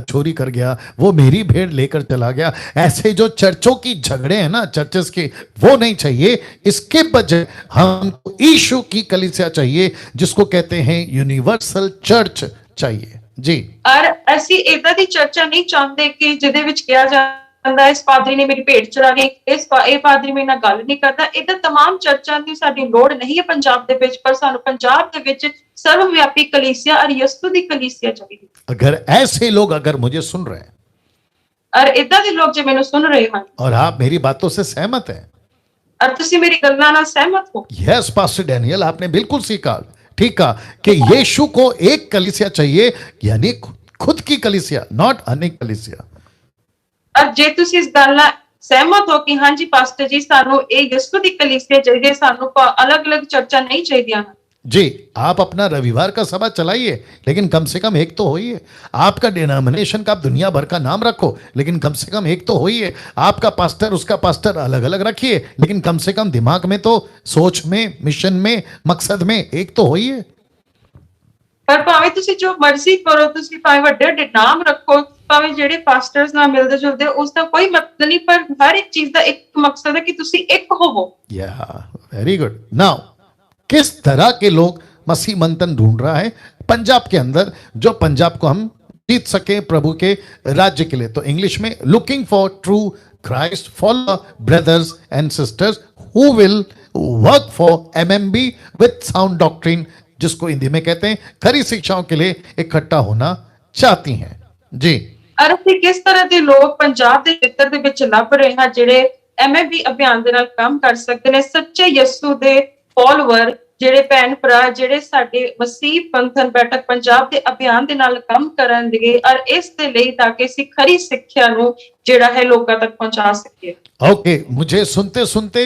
चोरी कर गया, वो मेरी भेड़ लेकर चला गया। ऐसे जो चर्चों की झगड़े हैं ना चर्चेस के, वो नहीं चाहिए। इसके बजाय हमको यीशु की कलीसिया चाहिए, जिसको कहते हैं यूनिवर्सल चर्च चाहिए। जी, और ਅਸੀਂ ਇਦਾਂ ਦੀ ਚਰਚਾ ਨਹੀਂ ਚਾਹੁੰਦੇ ਕਿ ਜਿਹਦੇ ਵਿੱਚ ਕਿਹਾ ਜਾਂਦਾ ਇਸ ਪਾਦਰੀ ਨੇ ਮੇਰੀ ਭੇਡ ਚਰਾ ਲਈ, ਇਹ ਪਾਦਰੀ ਮੇਰੇ ਨਾਲ ਗੱਲ ਨਹੀਂ ਕਰਦਾ। ਇਦਾਂ तमाम ਚਰਚਾਂ ਦੀ ਸਾਡੀ ਲੋੜ ਨਹੀਂ ਹੈ ਪੰਜਾਬ ਦੇ ਵਿੱਚ, ਪਰ ਸਾਨੂੰ ਪੰਜਾਬ ਦੇ ਵਿੱਚ ਸਰਵਵਿਆਪੀ ਕਲੀਸਿया और ਯਿਸੂ ਦੀ ਕਲੀਸਿया ਚਾਹੀਦੀ। अगर ऐसे लोग अगर मुझे सुन रहे हैं और ਇਦਾਂ ਦੇ ਲੋਕ ਜੇ ਮੈਨੂੰ ਸੁਣ ਰਹੇ ਹਨ और आप मेरी बातों से सहमत हैं, और ਤੁਸੀਂ ਮੇਰੀ ਗੱਲਾਂ ਨਾਲ ਸਹਿਮਤ ਹੋ, यस पास्टर डैनियल, आपने बिल्कुल सीखा, ठीक कहा कि यीशु को एक कलीसिया चाहिए, यानी खुद की कलीसिया, नॉट अनेक कलीसिया। और ਜੇ ਤੁਸੀਂ ਇਸ ਗੱਲ ਨਾਲ ਸਹਿਮਤ ਹੋ ਕਿ ਹਾਂਜੀ ਪਾਸਟਰ ਜੀ ਸਾਨੂੰ ਇਹ ਯਿਸੂ ਦੀ ਕਲੀਸਿया ਚਾਹੀਦੀ, ਸਾਨੂੰ ਅਲੱਗ-ਅਲੱਗ ਚਰਚਾ ਨਹੀਂ ਚਾਹੀਦੀਆਂ। जी, आप अपना रविवार का सभा चलाइए, लेकिन कम से कम एक तो होइए। आपका डिनोमिनेशन का आप दुनिया भर का नाम रखो, लेकिन कम से कम एक तो होइए। आपका पास्टर उसका पास्टर अलग अलग रखिए, लेकिन कम से कम दिमाग में तो, सोच में, मिशन में, मकसद में एक तो होइए। पर भाਵੇਂ ਤੁਸੀਂ ਜੋ ਮਰਜ਼ੀ ਕਰੋ, ਤੁਸੀਂ ਭਾਵੇਂ ਵੱਡੇ ਵੱਡੇ ਨਾਮ ਰੱਖੋ, ਭਾਵੇਂ ਜਿਹੜੇ ਪਾਸਟਰਸ ਨਾਲ ਮਿਲਦੇ ਜੁਲਦੇ, ਉਸ ਦਾ ਕੋਈ ਮਤਲਬ ਨਹੀਂ, ਪਰ ਹਰ ਇੱਕ ਚੀਜ਼ ਦਾ ਇੱਕ ਮਕਸਦ ਹੈ ਕਿ ਤੁਸੀਂ ਇੱਕ ਹੋਵੋ। या वेरी गुड। नाउ, किस तरह के लोग मसीह मंथन ढूंढ रहा है पंजाब के अंदर, जो पंजाब को हम जीत सके प्रभु के राज्य के लिए? तो इंग्लिश में looking for true Christ follow brothers and sisters who will work for MMB with sound doctrine, जिसको हिंदी में कहते हैं खरी शिक्षाओं के लिए इकट्ठा होना चाहती हैं। जी, और ਅਸੀਂ ਕਿਸ ਤਰ੍ਹਾਂ ਦੇ ਲੋਕ ਪੰਜਾਬ ਦੇ ਖੇਤਰ ਦੇ ਵਿੱਚ ਲੱਭ ਰਹੇ ਹਾਂ ਜਿਹੜੇ ਐਮਐਮਬੀ ਅਭਿਆਨ ਦੇ ਨਾਲ ਕੰਮ ਕਰ ਸਕਦੇ ਨੇ, ਸੱਚੇ ਯਿਸੂ ਦੇ ਫਾਲੋਅਰ, ਜਿਹੜੇ ਭੈਣ ਭਰਾ ਜਿਹੜੇ ਸਾਡੇ ਮਸੀਹ ਪੰਥਨ ਬੈਠਕ ਪੰਜਾਬ ਦੇ ਅਭਿਆਨ ਦੇ ਨਾਲ ਕੰਮ ਕਰਨਗੇ, ਔਰ ਇਸ ਦੇ ਲਈ ਤਾਂ ਕਿ ਅਸੀਂ ਖਰੀ ਸਿੱਖਿਆ ਨੂੰ ਜਿਹੜਾ ਹੈ ਲੋਕਾਂ ਤੱਕ ਪਹੁੰਚਾ ਸਕੀਏ। ओके, मुझे सुनते सुनते,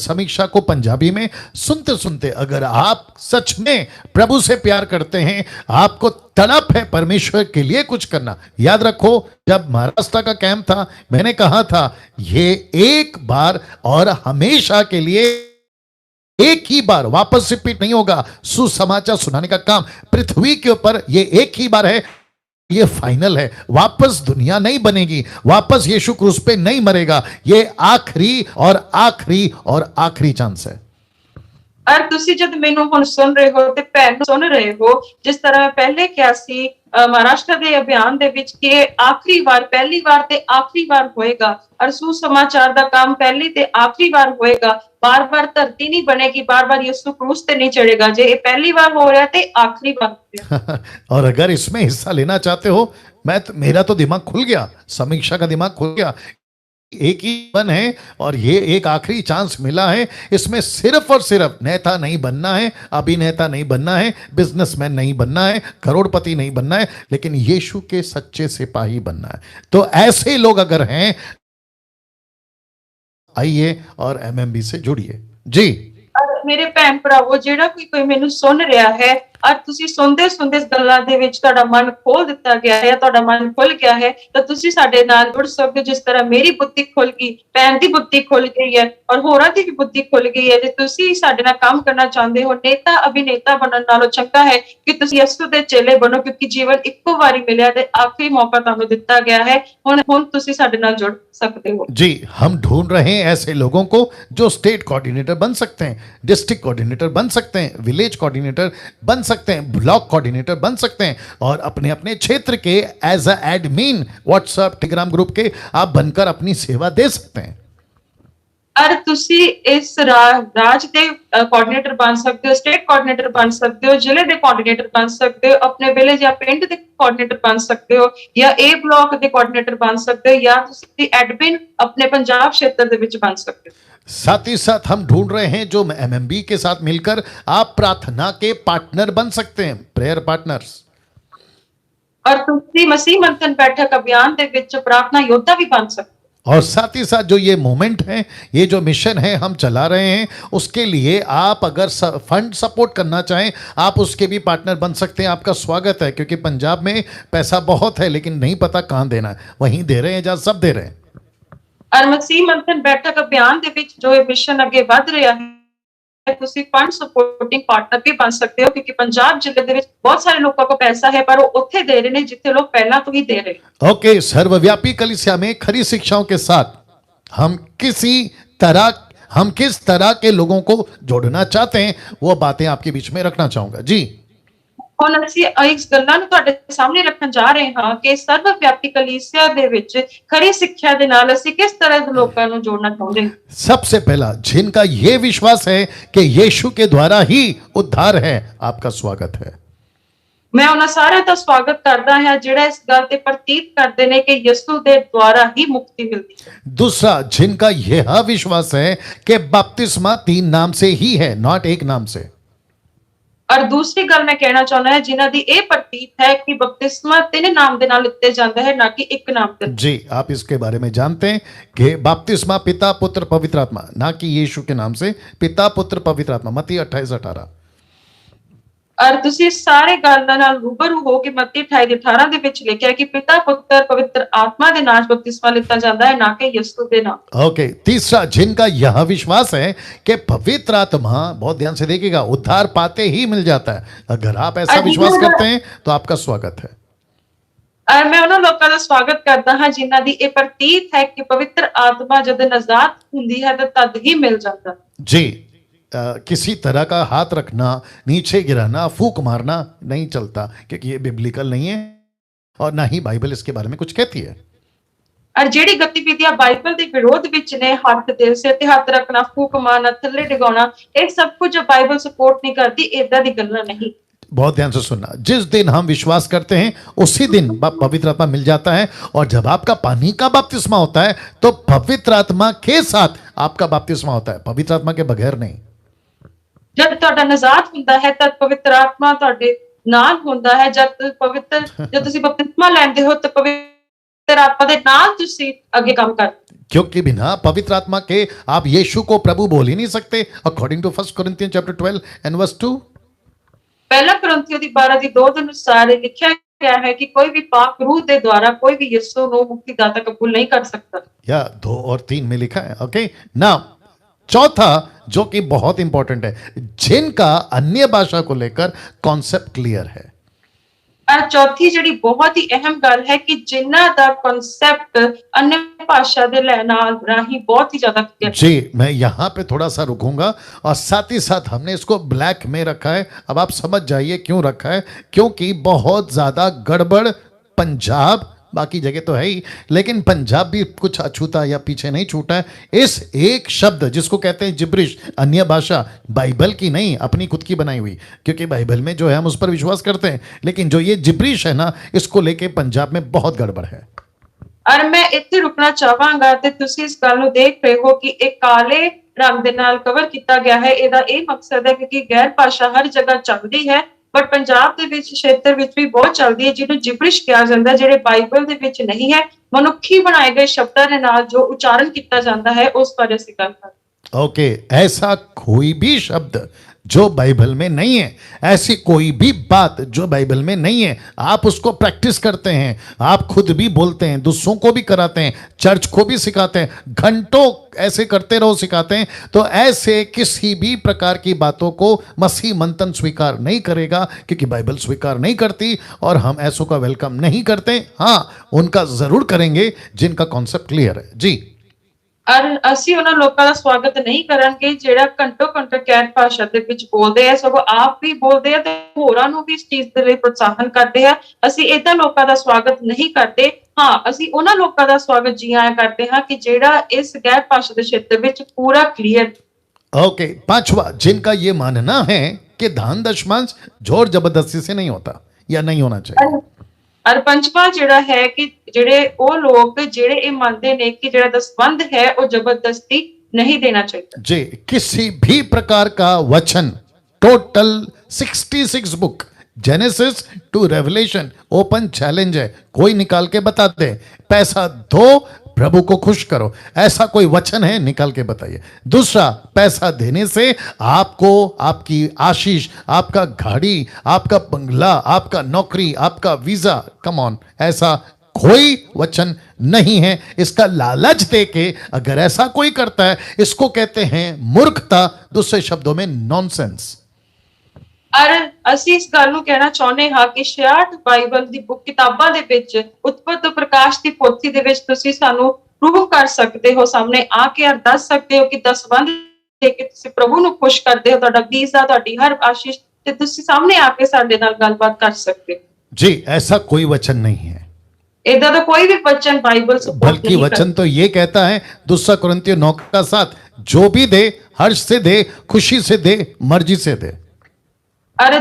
समीक्षा को पंजाबी में सुनते सुनते, अगर आप सच में प्रभु से प्यार करते हैं, आपको तड़प है परमेश्वर के लिए कुछ करना। याद रखो, जब महाराष्ट्र का कैंप था, मैंने कहा था ये एक बार और हमेशा के लिए, एक ही बार, वापस रिपीट नहीं होगा। सुसमाचार सुनाने का काम पृथ्वी के ऊपर ये एक ही बार है, ये फाइनल है। वापस दुनिया नहीं बनेगी, वापस यीशु क्रूस पे नहीं मरेगा। ये आखिरी और आखिरी और आखिरी चांस है। और ਤੁਸੀਂ ਜਦ ਮੈਨੂੰ ਹੁਣ ਸੁਣ ਰਹੇ ਹੋ ਤੇ ਭੈਣ ਨੂੰ ਸੁਣ ਰਹੇ ਹੋ, ਜਿਸ ਤਰ੍ਹਾਂ ਮੈਂ ਪਹਿਲੇ ਕਿਹਾ ਸੀ ਮਹਾਰਾਸ਼ਟਰ ਦੇ ਅਭਿਆਨ ਦੇ ਵਿੱਚ ਕਿ ਆਖਰੀ ਵਾਰ, ਪਹਿਲੀ ਵਾਰ ਤੇ ਆਖਰੀ ਵਾਰ ਹੋਏਗਾ, ਔਰ ਸੁਸਮਾਚਾਰ ਦਾ ਕੰਮ ਪਹਿਲੀ ਤੇ ਆਖਰੀ ਵਾਰ ਹੋਏਗਾ। ਬਾਰ-ਬਾਰ ਧਰਤੀ ਨਹੀਂ ਬਣੇਗੀ, ਬਾਰ-ਬਾਰ ਯਿਸੂ क्रूस ਤੇ नहीं चढ़ेगा। ਜੇ ਇਹ ਪਹਿਲੀ ਵਾਰ ਹੋ ਰਿਹਾ ਤੇ आखिरी बार हो रहा। और अगर इसमें हिस्सा लेना चाहते हो, मेरा तो दिमाग खुल गया, समीक्षा का दिमाग खुल गया। एक ही मन है और ये एक आखिरी चांस मिला है। इसमें सिर्फ और सिर्फ नेता नहीं बनना है, अभिनेता नहीं बनना है, बिजनेसमैन नहीं बनना है, करोड़पति नहीं बनना है, लेकिन यीशु के सच्चे सिपाही बनना है। तो ऐसे लोग अगर हैं, आइए और एमएमबी से जुड़िए। जी, ਮੇਰੇ ਭੈਣ ਭਰਾਵੋ, ਜਿਹੜਾ ਕੋਈ ਮੈਨੂੰ ਸੁਣ ਰਿਹਾ ਹੈ, ਔਰ ਤੁਸੀਂ ਸੁਣਦੇ ਗੱਲਾਂ ਦੇ ਵਿੱਚ ਤੁਹਾਡਾ ਮਨ ਖੋਲ ਦਿੱਤਾ ਗਿਆ ਹੈ, ਤੁਹਾਡਾ ਮਨ ਖੁੱਲ ਗਿਆ ਹੈ, ਤਾਂ ਤੁਸੀਂ ਸਾਡੇ ਨਾਲ ਜੁੜ ਸਕਦੇ ਹੋ। ਜਿਸ ਤਰ੍ਹਾਂ ਮੇਰੀ ਬੁੱਧੀ ਖੁੱਲ ਗਈ, ਭੈਣ ਦੀ ਬੁੱਧੀ ਖੁੱਲ ਗਈ ਹੈ, ਔਰ ਹੋਰਾਂ ਦੀ ਵੀ ਬੁੱਧੀ ਖੁੱਲ ਗਈ ਹੈ। ਜੇ ਤੁਸੀਂ ਸਾਡੇ ਨਾਲ ਕੰਮ ਕਰਨਾ ਚਾਹੁੰਦੇ ਹੋ, ਨੇਤਾ ਅਭਿਨੇਤਾ ਬਣਨ ਨਾਲੋਂ ਚੰਗਾ ਹੈ ਕਿ ਤੁਸੀਂ ਯਿਸੂ ਦੇ ਚੇਲੇ ਬਣੋ, ਕਿਉਂਕਿ ਜੀਵਨ ਇੱਕੋ ਵਾਰੀ ਮਿਲਿਆ ਤੇ ਆਖਰੀ मौका ਤੁਹਾਨੂੰ ਦਿੱਤਾ गया है। ਹੁਣ ਤੁਸੀਂ ਸਾਡੇ ਨਾਲ जुड़ सकते हो। जी, हम ढूंढ रहे हैं ऐसे लोगों को जो स्टेट कोऑर्डिनेटर बन सकते हैं, डिस्ट्रिक्ट कोऑर्डिनेटर बन सकते हैं, विलेज कोऑर्डिनेटर बन सकते हैं, ब्लॉक कोऑर्डिनेटर बन सकते हैं और अपने अपने क्षेत्र के as a admin WhatsApp Telegram group के आप बनकर अपनी सेवा दे सकते हैं। और ਤੁਸੀਂ ਇਸ ਰਾਜ ਦੇ ਕੋਆਰਡੀਨੇਟਰ ਬਣ ਸਕਦੇ ਹੋ, ਸਟੇਟ ਕੋਆਰਡੀਨੇਟਰ ਬਣ ਸਕਦੇ ਹੋ, ਜ਼ਿਲ੍ਹੇ ਦੇ ਕੋਆਰਡੀਨੇਟਰ ਬਣ ਸਕਦੇ ਹੋ, ਆਪਣੇ ਵਿਲੇਜ ਜਾਂ ਪਿੰਡ ਦੇ ਕੋਆਰਡੀਨੇਟਰ ਬਣ ਸਕਦੇ ਹੋ, ਜਾਂ ਏ ਬਲਾਕ ਦੇ ਕੋਆਰਡੀਨੇਟਰ ਬਣ ਸਕਦੇ ਹੋ, ਜਾਂ ਤੁਸੀਂ ਐਡमिन अपने पंजाब क्षेत्र ਦੇ ਵਿੱਚ ਬਣ ਸਕਦੇ ਹੋ। साथ ही साथ हम ढूंढ रहे हैं जो एमएमबी के साथ मिलकर आप प्रार्थना के पार्टनर बन सकते हैं, प्रेयर पार्टनर्स। और ਤੁਸੀਂ ਮਸੀਹ ਮੰਥਨ ਬੈਠਕ ਅਭਿयान ਦੇ ਵਿੱਚ प्रार्थना योद्धा भी बन सकते हो। और साथ ही साथ जो ये मूवमेंट है, ये जो मिशन है हम चला रहे हैं, उसके लिए आप अगर फंड सपोर्ट करना चाहें, आप उसके भी पार्टनर बन सकते हैं। आपका स्वागत है, क्योंकि पंजाब में पैसा बहुत है लेकिन नहीं पता कहाँ देना है, वहीं दे रहे हैं जहाँ सब दे रहे हैं। और मसीह मंथन बैठक अभियान ਦੇ ਵਿੱਚ ਜੋ ਇਹ ਮਿਸ਼ਨ ਅੱਗੇ ਵੱਧ ਰਿਹਾ ਹੈ, ਤੁਸੀਂ ਫੰਡ ਸਪੋਰਟਿੰਗ ਪਾਰਟਨਰ ਵੀ ਬਣ ਸਕਦੇ ਹੋ, क्योंकि पंजाब जिले ਦੇ ਵਿੱਚ बहुत सारे लोगों को पैसा है, पर वो ਉੱਥੇ ਦੇ ਰਹੇ ਨੇ ਜਿੱਥੇ ਲੋਕ ਪਹਿਲਾਂ ਤੋਂ ਹੀ ਦੇ ਰਹੇ। ओके, सर्वव्यापी कलीसिया में खरी शिक्षाओं के साथ हम किस तरह के लोगों को जोड़ना चाहते हैं, वो बातें आपके बीच में रखना चाहूंगा। जी, ਹੁਣ ਅਸੀਂ ਇਸ ਗੱਲਾਂ ਨੂੰ ਤੁਹਾਡੇ ਸਾਹਮਣੇ ਰੱਖਣ ਜਾ ਰਹੇ ਹਾਂ ਕਿ ਸਰਵ ਵਿਆਪੀ ਕਲੀਸਿया ਦੇ ਵਿੱਚ ਖਰੀ ਸਿੱਖਿਆ ਦੇ ਨਾਲ ਅਸੀਂ ਕਿਸ ਤਰ੍ਹਾਂ ਦੇ ਲੋਕਾਂ ਨੂੰ ਜੋੜਨਾ ਚਾਹੁੰਦੇ ਹਾਂ। सबसे पहला जिनका ये विश्वास है कि यीशु के द्वारा ही उद्धार है, आपका स्वागत है। ਮੈਂ ਉਹਨਾਂ ਸਾਰਿਆਂ ਦਾ ਸਵਾਗਤ ਕਰਦਾ ਹਾਂ ਜਿਹੜਾ ਇਸ ਗੱਲ ਤੇ ਪ੍ਰਤੀਤ ਕਰਦੇ ਨੇ ਕਿ ਯਿਸੂ ਦੇ ਦੁਆਰਾ ਹੀ ਮੁਕਤੀ ਮਿਲਦੀ ਹੈ। दूसरा, जिनका यह विश्वास है कि बपतिस्मा 3 नाम से ही है, नॉट एक नाम से। और दूसरी गल मैं कहना चाहना है जिन्हां दी ये प्रतीत है कि बपतिस्मा 3 नाम दे नाल लिते जांदा है, ना कि एक नाम दे। जी, आप इसके बारे में जानते हैं कि बपतिस्मा पिता पुत्र पवित्र आत्मा, ना कि यीशु के नाम से, पिता पुत्र पवित्र आत्मा, मत्ती 28:18। और ਤੁਸੀਂ ਸਾਰੇ ਗੱਲਾਂ ਨਾਲ ਰੂਬਰੂ ਹੋ ਕਿ ਮੱਤੀ 28:18 ਦੇ ਵਿੱਚ ਲਿਖਿਆ ਕਿ ਪਿਤਾ ਪੁੱਤਰ ਪਵਿੱਤਰ ਆਤਮਾ ਦੇ ਨਾਮ ਬਪਤਿਸਮਾ ਲਿੱਤਾ ਜਾਂਦਾ ਹੈ, ਨਾ कि यीशु के नाम। ओके, तीसरा, जिनका यह विश्वास है कि पवित्र आत्मा, बहुत ध्यान से देखिएगा, उद्धार पाते ही मिल जाता है। अगर आप ऐसा विश्वास करते हैं तो आपका स्वागत है। और मैं ਉਹਨਾਂ ਲੋਕਾਂ ਦਾ ਸਵਾਗਤ ਕਰਦਾ ਹਾਂ ਜਿਨ੍ਹਾਂ ਦੀ ਇਹ ਪ੍ਰਤੀਤ ਹੈ ਕਿ ਪਵਿੱਤਰ ਆਤਮਾ ਜਦ ਨਜ਼ਾਤ ਹੁੰਦੀ ਹੈ ਤਾਂ ਤਦ ਹੀ ਮਿਲ ਜਾਂਦਾ। जी, किसी तरह का हाथ रखना, नीचे गिराना, फूक मारना नहीं चलता, क्योंकि ये बिब्लिकल नहीं है और ना ही बाइबल इसके बारे में कुछ कहती है। और ਜਿਹੜੀ ਗਤੀਵਿਧੀਆਂ ਬਾਈਬਲ ਦੇ ਵਿਰੋਧ ਵਿੱਚ ਨੇ, ਹੱਥ ਦੇ ਸਿਰ ਤੇ ਹੱਥ ਰੱਖਣਾ, ਫੂਕ ਮਾਰਨਾ, ਥੱਲੇ ਡਿਗਾਉਣਾ, ਇਹ ਸਭ ਕੁਝ ਬਾਈਬਲ ਸਪੋਰਟ ਨਹੀਂ ਕਰਦੀ, ਏਦਾਂ ਦੀ ਗੱਲਾਂ नहीं। बहुत ध्यान से सुनना, जिस दिन हम विश्वास करते हैं उसी दिन पवित्र आत्मा मिल जाता है, और जब आपका पानी का बपतिस्मा होता है तो पवित्र आत्मा के साथ आपका बपतिस्मा होता है, पवित्र आत्मा के बगैर नहीं। जब ਤੁਹਾਡਾ ਨਜ਼ਾਤ ਹੁੰਦਾ ਹੈ ਤਦ ਪਵਿੱਤਰ ਆਤਮਾ ਤੁਹਾਡੇ ਨਾਲ ਹੁੰਦਾ ਹੈ। ਜਦ ਤੁਸੀਂ ਬਪਤਿਸਮਾ ਲੈਂਦੇ ਹੋ ਤਾਂ ਪਵਿੱਤਰ ਆਤਮਾ ਦੇ ਨਾਲ ਤੁਸੀਂ ਅੱਗੇ ਕੰਮ ਕਰਦੇ। क्योंकि बिना पवित्र आत्मा के आप यीशु को प्रभु बोल ही नहीं सकते, according to 1 Corinthians chapter 12 and verse 2। ਪਹਿਲਾ ਕੁਰਿੰਥੀਓ ਦੀ 12 ਦੀ 2 ਦੇ ਅਨੁਸਾਰ ਲਿਖਿਆ ਗਿਆ है कि कोई भी पाक रूह के द्वारा कोई भी यीशु को मुक्तिदाता कबूल नहीं कर सकता। या 2 और 3 में लिखा है। ओके, नाउ चौथा, जो कि बहुत इंपॉर्टेंट है, जिनका अन्य भाषा को लेकर कॉन्सेप्ट क्लियर है। और चौथी जड़ी बहुत ही अहम गल है कि जिन्ना दा कॉन्सेप्ट अन्य भाषा दे नाल राही बहुत ही ज्यादा क्लियर। जी, मैं यहाँ पे थोड़ा सा रुकूंगा, और साथ ही साथ हमने इसको ब्लैक में रखा है। अब आप समझ जाइए क्यों रखा है, क्योंकि बहुत ज्यादा गड़बड़ पंजाब, बाकी जगह तो है ही, लेकिन पंजाब भी कुछ अछूता या पीछे नहीं छूटा है। इस एक शब्द जिसको कहते हैं जिब्रिश, अन्य भाषा, बाइबल की नहीं, अपनी खुद की बनाई हुई, क्योंकि बाइबल में जो है हम उस पर विश्वास करते हैं, लेकिन जो ये जिब्रिश है ना, इसको लेके पंजाब में बहुत गड़बड़ है। और मैं इत्थे रुकना चाहांगा ते तुसी इस गल नूं देख रहे हो कि एक काले रंग दे नाल कवर किया गया है। ਇਹਦਾ ਇਹ ਮਕਸਦ ਹੈ ਕਿ ਗੈਰ ਭਾਸ਼ਾ ਹਰ ਜਗ੍ਹਾ ਚੱਲਦੀ ਹੈ, बट पंजाब ਦੇ ਵਿੱਚ ਖੇਤਰ ਵਿੱਚ ਵੀ ਬਹੁਤ ਚੱਲਦੀ ਹੈ ਜਿਹਨੂੰ ਜਿਬਰਿਸ਼ ਕਿਹਾ ਜਾਂਦਾ ਹੈ, ਜਿਹੜੇ ਬਾਈਬਲ ਦੇ ਵਿੱਚ ਨਹੀਂ ਹੈ, ਮਨੁੱਖੀ ਬਣਾਏ ਗਏ ਸ਼ਬਦਾਂ ਦੇ ਨਾਲ ਜੋ ਉਚਾਰਨ ਕੀਤਾ ਜਾਂਦਾ है उस पर ਅਸੀਂ ਗੱਲ कर। ओके, ऐसा कोई भी शब्द जो बाइबल में नहीं है। ऐसी कोई भी बात जो बाइबल में नहीं है आप उसको प्रैक्टिस करते हैं, आप खुद भी बोलते हैं, दूसरों को भी कराते हैं, चर्च को भी सिखाते हैं, घंटों ऐसे करते रहो, सिखाते हैं। तो ऐसे किसी भी प्रकार की बातों को मसीह मंथन स्वीकार नहीं करेगा, क्योंकि बाइबल स्वीकार नहीं करती और हम ऐसों का वेलकम नहीं करते। हाँ, उनका जरूर करेंगे जिनका कॉन्सेप्ट क्लियर है। जी। ਔਰ ਅਸੀਂ ਉਹਨਾਂ ਲੋਕਾਂ ਦਾ ਸਵਾਗਤ ਨਹੀਂ ਕਰਾਂਗੇ ਜਿਹੜਾ ਘੰਟੋ ਘੰਟੇ ਕੈਟ ਭਾਸ਼ਾ ਦੇ ਵਿੱਚ ਬੋਲਦੇ ਆ, ਸਗੋਂ ਆਪ ਵੀ ਬੋਲਦੇ ਆ ਤੇ ਹੋਰਾਂ ਨੂੰ ਵੀ ਇਸ ਚੀਜ਼ ਦੇ ਲਈ ਪ੍ਰੋਤਸਾਹਨ ਕਰਦੇ ਆ। ਅਸੀਂ ਇਦਾਂ ਲੋਕਾਂ ਦਾ ਸਵਾਗਤ ਨਹੀਂ ਕਰਦੇ। ਹਾਂ, ਅਸੀਂ ਉਹਨਾਂ ਲੋਕਾਂ ਦਾ ਸਵਾਗਤ ਜੀ ਆਇਆਂ ਕਰਦੇ ਹਾਂ ਕਿ ਜਿਹੜਾ ਇਸ ਗੈਰ ਭਾਸ਼ਾ ਦੇ ਖੇਤਰ ਵਿੱਚ ਪੂਰਾ ਕਲੀਅਰ। ओके, पांचवा, जिनका ये मानना है कि दान दशमांश जोर जबरदस्ती से नहीं होता या नहीं होना चाहिए। ਔਰ ਪੰਜਵਾਂ ਜਿਹੜਾ ਹੈ ਕਿ ਜਿਹੜੇ ਉਹ ਲੋਕ ਜਿਹੜੇ ਇਹ ਮੰਨਦੇ ਨੇ ਕਿ ਜਿਹੜਾ ਦਸਵੰਧ ਹੈ ਉਹ ਜ਼ਬਰਦਸਤੀ नहीं देना चाहिए। जी, किसी भी प्रकार का वचन, total 66 book Genesis to Revelation open challenge है, कोई निकाल के बता दे। पैसा दो, प्रभु को खुश करो, ऐसा कोई वचन है निकाल के बताइए। दूसरा, पैसा देने से आपको आपकी आशीष, आपका गाड़ी, आपका बंगला, आपका नौकरी, आपका वीजा, कम ऑन, ऐसा कोई वचन नहीं है। इसका लालच देके अगर ऐसा कोई करता है, इसको कहते हैं मूर्खता, दूसरे शब्दों में नॉनसेंस। ਔਰ ਅਸੀਂ ਇਸ ਗੱਲ ਨੂੰ ਕਹਿਣਾ ਚਾਹੁੰਦੇ ਹਾਂ ਕਿ 66 ਬਾਈਬਲ ਦੀ ਬੁੱਕ ਕਿਤਾਬਾਂ ਦੇ ਵਿੱਚ ਉਤਪਤ ਪ੍ਰਕਾਸ਼ ਦੀ ਪੋਥੀ ਦੇ ਵਿੱਚ ਤੁਸੀਂ ਸਾਨੂੰ ਪ੍ਰੂਵ ਕਰ ਸਕਦੇ ਹੋ, ਸਾਹਮਣੇ ਆ ਕੇ ਦੱਸ ਸਕਦੇ ਹੋ ਕਿ ਦਸਵੰਧ ਦੇ ਕੇ ਤੁਸੀਂ ਪ੍ਰਭੂ ਨੂੰ ਖੁਸ਼ ਕਰਦੇ ਹੋ, ਤੁਹਾਡਾ ਵੀਜ਼ਾ, ਤੁਹਾਡੀ ਹਰ ਆਸ਼ੀਸ਼, ਤੇ ਤੁਸੀਂ ਸਾਹਮਣੇ ਆ ਕੇ ਸਾਡੇ ਨਾਲ ਗੱਲਬਾਤ ਕਰ ਸਕਦੇ ਹੋ। जी, ऐसा कोई वचन नहीं है। इधर तो कोई भी वचन बाइबल सपोर्ट बल्कि नहीं वचन तो ये कहता है, दूसरा कुरिन्थियों 9:7, जो भी दे हर्ष से दे, खुशी से दे, मर्जी से दे। ਅਰ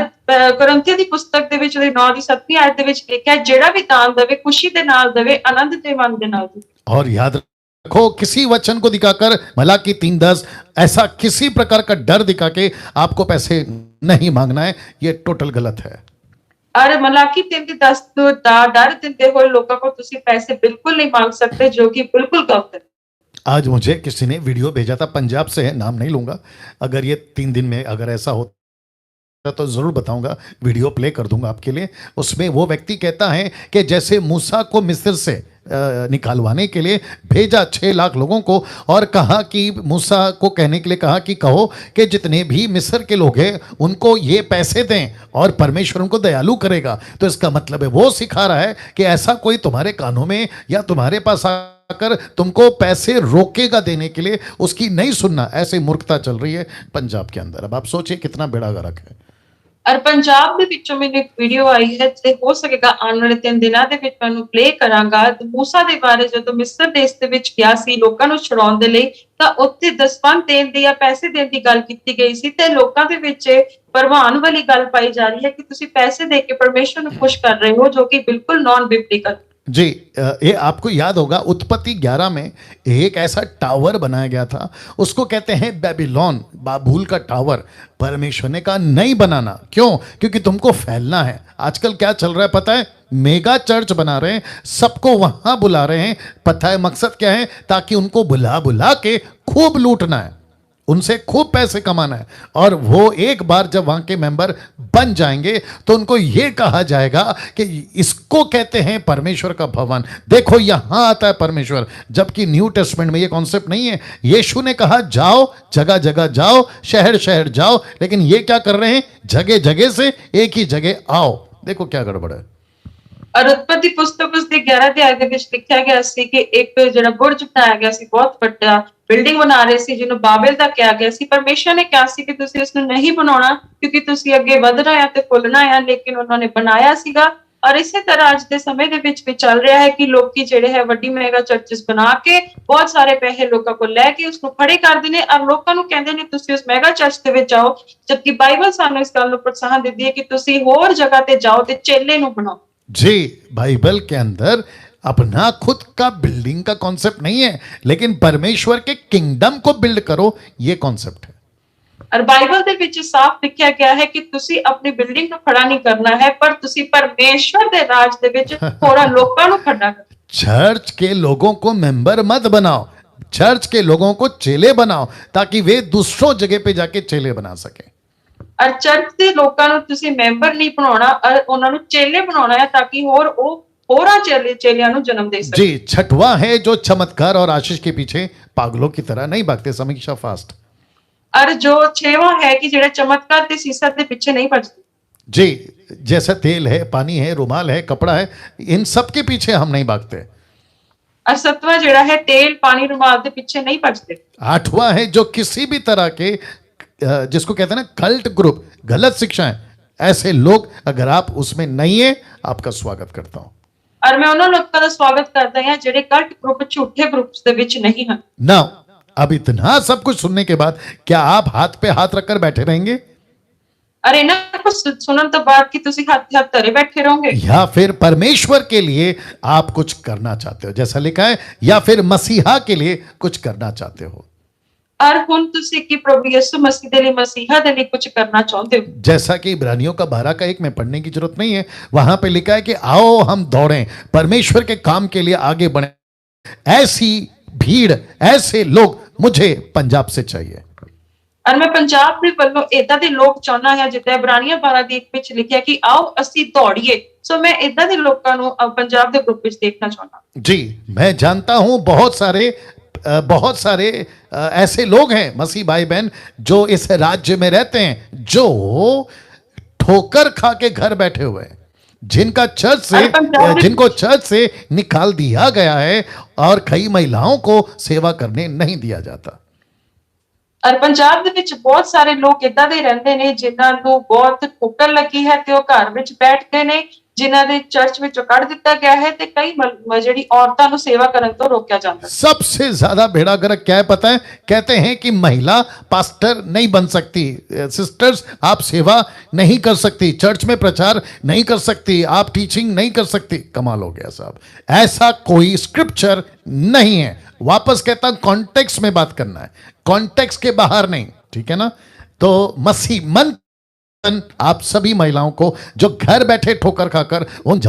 ਕੁਰਿੰਥੀਆਂ ਦੀ ਪੁਸਤਕ ਦੇ ਵਿੱਚ 9 ਦੀ 7ਵੀਂ ਆਇਤ ਦੇ ਵਿੱਚ ਲਿਖਿਆ, ਜਿਹੜਾ ਵੀ ਦਾਨ ਦੇਵੇ ਖੁਸ਼ੀ ਦੇ ਨਾਲ ਦੇਵੇ, ਆਨੰਦ ਤੇ ਮਨ ਦੇ ਨਾਲ ਦੇਵੇ। और याद रखो, किसी वचन को दिखाकर, मलाकी 3:10, ऐसा किसी प्रकार का डर दिखा के आपको पैसे नहीं मांगना है, ये टोटल गलत है। और मलाकी 3 ਦੀ 10 ਦਾ ਡਰ ਦਿੰਦੇ ਹੋਏ ਲੋਕਾਂ को ਤੁਸੀਂ पैसे बिल्कुल नहीं मांग सकते, जो कि बिल्कुल गलत है। आज मुझे किसी ने वीडियो भेजा था, पंजाब से है, नाम नहीं लूंगा, अगर ये 3 दिन में अगर ऐसा हो तो जरूर बताऊंगा, वीडियो प्ले कर दूंगा आपके लिए। उसमें वो व्यक्ति कहता है कि जैसे मूसा को मिस्र से निकालवाने के लिए भेजा 6 लाख लोगों को, और कहा कि मूसा को कहने के लिए कहा कि कहो कि जितने भी मिस्र के लोग हैं उनको ये पैसे दें और परमेश्वर उनको दयालु करेगा। तो इसका मतलब है वो सिखा रहा है कि ऐसा कोई तुम्हारे कानों में या तुम्हारे पास आकर तुमको पैसे रोकेगा देने के लिए, उसकी नहीं सुनना। ऐसे मूर्खता चल रही है पंजाब के अंदर। अब आप सोचिए कितना बेड़ा गर्क है। और पंजाब ਦੇ ਵਿੱਚੋਂ ਮੈਨੂੰ ਇੱਕ ਵੀਡੀਓ ਆਈ ਹੈ, ਤੇ ਹੋ ਸਕੇਗਾ ਆਉਣ ਵਾਲੇ 3 ਦਿਨਾਂ ਦੇ ਵਿੱਚ ਤੁਹਾਨੂੰ ਪਲੇ ਕਰਾਂਗਾ। ਮੂਸਾ ਦੇ ਬਾਰੇ ਜਦੋਂ ਮਿਸਰ ਦੇਸ਼ ਦੇ ਵਿੱਚ ਗਿਆ ਸੀ ਲੋਕਾਂ ਨੂੰ ਛੁਡਾਉਣ ਦੇ ਲਈ, ਤਾਂ ਉੱਥੇ ਦਸਵੰਧ ਦੇਣ ਦੀ ਜਾਂ ਪੈਸੇ ਦੇਣ ਦੀ ਗੱਲ ਕੀਤੀ ਗਈ ਸੀ, ਤੇ ਲੋਕਾਂ ਦੇ ਵਿੱਚ ਪ੍ਰਵਾਨ ਵਾਲੀ ਗੱਲ ਪਾਈ ਜਾ ਰਹੀ ਹੈ ਕਿ ਤੁਸੀਂ ਪੈਸੇ ਦੇ ਕੇ परमेश्वर ਨੂੰ ਖੁਸ਼ कर रहे हो, जो कि बिल्कुल नॉन बिब्लिकल। जी, ये आपको याद होगा, उत्पत्ति 11 में एक ऐसा टावर बनाया गया था, उसको कहते हैं बेबीलोन, बाबुल का टावर। परमेश्वर ने कहा नहीं बनाना। क्यों? क्योंकि तुमको फैलना है। आजकल क्या चल रहा है पता है? मेगा चर्च बना रहे हैं, सबको वहां बुला रहे हैं। पता है मकसद क्या है? ताकि उनको बुला बुला के खूब लूटना है, उनसे खूब पैसे कमाना है। और वो एक बार जब वहां के मेंबर बन जाएंगे तो उनको ये कहा जाएगा कि इसको कहते हैं परमेश्वर का भवन। देखो यहां आता है परमेश्वर, जबकि न्यू टेस्टमेंट में ये कॉन्सेप्ट नहीं है। यीशु ने कहा जाओ, जगह जगह जाओ, शहर शहर जाओ, लेकिन ये क्या कर रहे हैं? जगह जगह से एक ही जगह आओ। देखो क्या गड़बड़ है। और उत्पत्ति पुस्तक उसके 11 अध्याय ਦੇ ਵਿੱਚ ਲਿਖਿਆ ਗਿਆ ਸੀ ਕਿ ਇੱਕ ਜਿਹੜਾ ਬੁਰਜ ਬਣਾਇਆ ਗਿਆ ਸੀ, ਬਹੁਤ ਵੱਡਾ ਬਿਲਡਿੰਗ ਬਣਾ ਰਹੇ ਸੀ, ਜਿਹਨੂੰ ਬਾਬਲ ਦਾ ਕਿਹਾ ਗਿਆ ਸੀ। ਪਰਮੇਸ਼ਰ ਨੇ ਕਿਹਾ ਸੀ ਕਿ ਤੁਸੀਂ ਇਸ ਨੂੰ ਨਹੀਂ ਬਣਾਉਣਾ, ਕਿਉਂਕਿ ਤੁਸੀਂ ਅੱਗੇ ਵਧਣਾ ਹੈ ਤੇ ਫੁੱਲਣਾ ਹੈ, ਲੇਕਿਨ ਉਹਨਾਂ ਨੇ ਬਣਾਇਆ ਸੀਗਾ। और इसी तरह ਅੱਜ ਦੇ ਸਮੇਂ ਦੇ ਵਿੱਚ ਵੀ ਚੱਲ ਰਿਹਾ ਹੈ ਕਿ ਲੋਕੀ ਜਿਹੜੇ ਹੈ ਵੱਡੀ ਮੈਗਾ ਚਰਚਸ ਬਣਾ ਕੇ ਬਹੁਤ ਸਾਰੇ ਪੈਸੇ ਲੋਕਾਂ ਕੋਲ ਲੈ ਕੇ ਉਸ ਨੂੰ ਖੜੇ ਕਰਦੇ ਨੇ, ਔਰ ਲੋਕਾਂ ਨੂੰ ਕਹਿੰਦੇ ਨੇ ਤੁਸੀਂ ਉਸ ਮੈਗਾ ਚਰਚ ਦੇ ਵਿੱਚ ਆਓ, ਜਦਕਿ ਬਾਈਬਲ ਸਾਨੂੰ ਇਸ ਗੱਲ ਨੂੰ ਪ੍ਰੋਤਸਾਹਨ ਦਿੰਦੀ ਹੈ ਕਿ ਤੁਸੀਂ ਹੋਰ ਜਗ੍ਹਾ ਤੇ ਜਾਓ ਤੇ ਚੇਲੇ ਨੂੰ ਬਣਾਓ। जी, बाइबल के अंदर अपना खुद का बिल्डिंग का कॉन्सेप्ट नहीं है, लेकिन परमेश्वर के किंगडम को बिल्ड करो, ये कॉन्सेप्ट है। और बाइबल ਦੇ ਵਿੱਚ ਸਾਫ਼ ਲਿਖਿਆ ਗਿਆ ਹੈ ਕਿ ਤੁਸੀਂ ਆਪਣੀ ਬਿਲਡਿੰਗ ਨੂੰ ਖੜਾ ਨਹੀਂ ਕਰਨਾ ਹੈ, ਪਰ ਤੁਸੀਂ ਪਰਮੇਸ਼ਵਰ ਦੇ ਰਾਜ ਦੇ ਵਿੱਚ ਹੋਰਾਂ ਲੋਕਾਂ ਨੂੰ ਖੜਾ ਕਰਨਾ। चर्च के लोगों को मेंबर मत बनाओ, चर्च के लोगों को चेले बनाओ, ताकि वे दूसरों जगह पे जाके चेले बना सके। ਔਰ ਚਰਚ ਦੇ ਲੋਕਾਂ ਨੂੰ ਤੁਸੀਂ ਮੈਂਬਰ ਨਹੀਂ ਬਣਾਉਣਾ, ਉਹਨਾਂ ਨੂੰ ਚੇਲੇ ਬਣਾਉਣਾ ਹੈ, ਤਾਂ ਕਿ ਹੋਰ ਉਹ ਹੋਰਾਂ चेलियां ਨੂੰ जन्म दे सके। जी, छठवां है जो चमत्कार और आशीष के पीछे पागलों की तरह नहीं भागते। समीक्षा फास्ट। और जो छेवां है कि जेड़ा चमत्कार ते सीसा के पीछे नहीं भजते। जी, जैसा तेल है, पानी है, रुमाल है, कपड़ा है, इन सब के पीछे हम नहीं भागते। और सतवां जेड़ा है तेल पानी रुमाल के पीछे नहीं भजते। आठवां है जो किसी भी तरह के जिसको कहते हैं ना कल्ट ग्रुप, गलत शिक्षा है, ऐसे लोग अगर आप उसमें नहीं है, आपका स्वागत करता हूं। और मैं उन्होंने लोगों का स्वागत करता हूं जेड़े कल्ट ग्रुप झूठे ग्रुप्स दे विच नहीं हैं। ना, अब इतना सब कुछ सुनने के बाद क्या आप हाथ पे हाथ रखकर बैठे रहेंगे? अरे ना कुछ सुनने तो बाद कि तुसी हाथ हाथ धरे बैठे रहोगे, या फिर परमेश्वर के लिए आप कुछ करना चाहते हो, जैसा लिखा है, या फिर मसीहा के लिए कुछ करना चाहते हो। और हुन तुसी कि प्रभु यीशु मसीह दे लिए मसीहा दे लिए कुछ करना चाहते हो। जैसा कि इब्रानियों का 12 में पढ़ने की जरूरत नहीं है, वहां पे लिखा है कि आओ हम दौड़ें, परमेश्वर के काम के लिए आगे बढ़ें। ऐसी भीड़, ऐसे लोग मुझे पंजाब से चाहिए। और मैं पंजाब ਦੇ ਵੱਲੋਂ ਇਦਾਂ ਦੇ ਲੋਕ ਚਾਹਨਾ ਹੈ, ਜਿੱਦਾਂ ਇਬਰਾਨੀਆਂ 12 ਵਿੱਚ ਲਿਖਿਆ ਕਿ ਆਓ ਅਸੀਂ ਦੌੜੀਏ। ਸੋ मैं ਇਦਾਂ ਦੇ ਲੋਕਾਂ ਨੂੰ पंजाब ਦੇ ਗਰੁੱਪ ਵਿੱਚ देखना ਚਾਹਨਾ। जी, मैं जानता हूं बहुत सारे ऐसे लोग हैं मसीह भाई बहन जो इस राज्य में रहते हैं, जो ठोकर खा के घर बैठे हुए हैं, जिनको चर्च से निकाल दिया गया है और कई महिलाओं को सेवा करने नहीं दिया जाता। और पंजाब ਦੇ ਵਿੱਚ ਬਹੁਤ ਸਾਰੇ ਲੋਕ ਇਦਾਂ ਦੇ ਰਹਿੰਦੇ ਨੇ ਜਿਨ੍ਹਾਂ ਨੂੰ ਬਹੁਤ ਠੋਕਰ ਲੱਗੀ ਹੈ ਤੇ ਉਹ ਘਰ ਵਿੱਚ ਬੈਠਦੇ ਨੇ, ਜਿਨ੍ਹਾਂ ਦੇ ਚਰਚ ਵਿੱਚੋਂ ਕੱਢ ਦਿੱਤਾ ਗਿਆ है ਤੇ कई ਜਿਹੜੀ औरतों ਨੂੰ सेवा करने तो रोका जाता है। सबसे ज्यादा भेड़ा गर्क क्या है पता है? कहते हैं कि महिला पास्टर नहीं बन सकती, सिस्टर्स आप सेवा नहीं कर सकती, चर्च में प्रचार नहीं कर सकती, आप टीचिंग नहीं कर सकती। कमाल हो गया साहब, ऐसा कोई स्क्रिप्चर नहीं है। वापस कहता हूं कॉन्टेक्स्ट में बात करना है, कॉन्टेक्स्ट के बाहर नहीं, ठीक है ना? तो मसीह मन आप सभी महिलाओं को जो घर बैठे ठोकर खाकर उन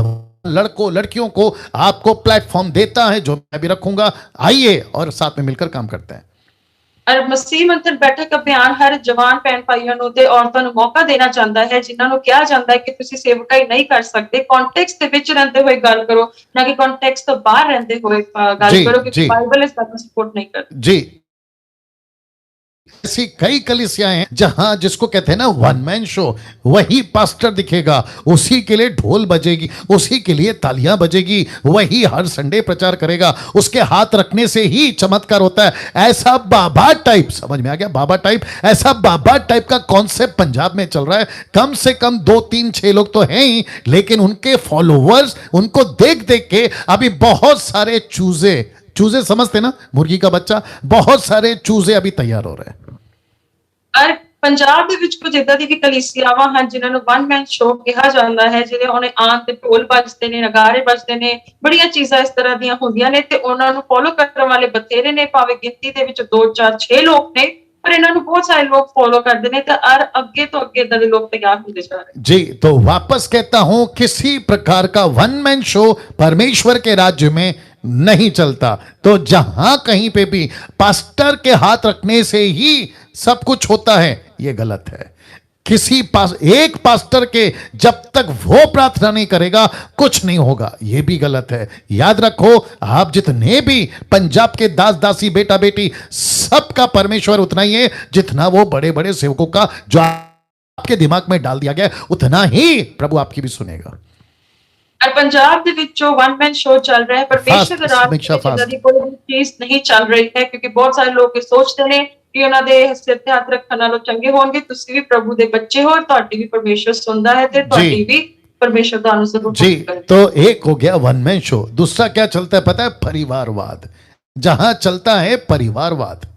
लड़कों लड़कियों को आपको प्लेटफॉर्म देता है, जो मैं भी रखूंगा, आइए और साथ में मिलकर काम करते हैं। और मसीह मंथन बैठक अभियान हर जवान भैन भाइयों ਨੂੰ ਤੇ ਔਰਤਾਂ ਨੂੰ ਮੌਕਾ ਦੇਣਾ ਚਾਹੁੰਦਾ ਹੈ, ਜਿਨ੍ਹਾਂ ਨੂੰ ਕਿਹਾ ਜਾਂਦਾ ਹੈ ਕਿ ਤੁਸੀਂ ਸੇਵਕਾਈ ਨਹੀਂ ਕਰ ਸਕਦੇ। ਕੌਂਟੈਕਸਟ ਦੇ ਵਿੱਚ ਰਹਿੰਦੇ ਹੋਏ ਗੱਲ ਕਰੋ, ਨਾ ਕਿ ਕੌਂਟੈਕਸਟ ਤੋਂ ਬਾਹਰ ਰਹਿੰਦੇ ਹੋਏ ਗੱਲ ਕਰੋ, ਕਿਉਂਕਿ ਬਾਈਬਲ ਇਸ ਗੱਲ ਨੂੰ ਸਪੋਰਟ नहीं करती। जी, ऐसी कई कलीसियाएं हैं जहां जिसको कहते हैं ना वन मैन शो, वही पास्टर दिखेगा, उसी के लिए ढोल बजेगी, उसी के लिए तालियां बजेगी, वही हर संडे प्रचार करेगा, उसके हाथ रखने से ही चमत्कार होता है। ऐसा बाबा टाइप, समझ में आ गया? बाबा टाइप, ऐसा बाबा टाइप का कॉन्सेप्ट पंजाब में चल रहा है। कम से कम 2 3 6 लोग तो हैं ही, लेकिन उनके फॉलोवर्स उनको देख देख के अभी बहुत सारे चूजे समझते ना, मुर्गी का बच्चा, बहुत सारे चूजे अभी तैयार हो रहे हैं। और पंजाब ਦੇ ਵਿੱਚ ਕੁਝ ਇਦਾਂ ਦੀ ਵੀ ਕਲੀਸਿਆਵਾਂ ਹਨ ਜਿਨ੍ਹਾਂ ਨੂੰ ਵਨ ਮੈਨ ਸ਼ੋ ਕਿਹਾ ਜਾਂਦਾ ਹੈ, ਜਿਹੜੇ ਉਹਨੇ ਆਨ ਤੇ ਢੋਲ ਵੱਜਦੇ ਨੇ, ਨਗਾਰੇ ਵੱਜਦੇ ਨੇ, ਬੜੀਆਂ ਚੀਜ਼ਾਂ ਇਸ ਤਰ੍ਹਾਂ ਦੀਆਂ ਹੁੰਦੀਆਂ ਨੇ ਤੇ ਉਹਨਾਂ ਨੂੰ ਫੋਲੋ ਕਰਨ ਵਾਲੇ ਬਥੇਰੇ ਨੇ, ਭਾਵੇਂ ਗਿਣਤੀ ਦੇ ਵਿੱਚ 2 4 6 ਲੋਕ ਨੇ, पर इन्हों बहुत सारे लोग फॉलो करते हैं और अगे तो अगे इदां दे लोग तैयार होते जा रहे हैं। जी, तो वापस कहता हूं किसी प्रकार का वन मैन शो परमेश्वर के राज्य में नहीं चलता। तो जहां कहीं पे भी पास्टर के हाथ रखने से ही सब कुछ होता है, यह गलत है। एक पास्टर के जब तक वो प्रार्थना नहीं करेगा कुछ नहीं होगा, यह भी गलत है। याद रखो, आप जितने भी पंजाब के दास दासी बेटा बेटी, सबका परमेश्वर उतना ही है जितना वो बड़े बड़े सेवकों का जो आपके दिमाग में डाल दिया गया, उतना ही प्रभु आपकी भी सुनेगा। और पंजाब ਦੇ ਵਿੱਚ ਜੋ वन मैन शो चल रहा है, परमेश्वर ਦੇ ਰਾਜ ਦੀ कोई चीज नहीं चल रही है, क्योंकि बहुत सारे लोग सोचते हैं कि ਉਹਨਾਂ ਦੇ ਸਿਰ ਤੇ ਹੱਥ ਰੱਖਣ ਨਾਲੋਂ ਚੰਗੇ ਹੋਣਗੇ। ਤੁਸੀਂ ਵੀ ਪ੍ਰਭੂ ਦੇ ਬੱਚੇ ਹੋ, ਤੁਹਾਡੀ ਵੀ ਪਰਮੇਸ਼ਰ ਸੁਣਦਾ ਹੈ ਤੇ ਤੁਹਾਡੀ ਵੀ परमेश्वर ਦਾ अनुसरण करें। तो एक हो गया वन मैन शो, दूसरा क्या चलता है पता है? परिवारवाद। जहां चलता है परिवारवाद,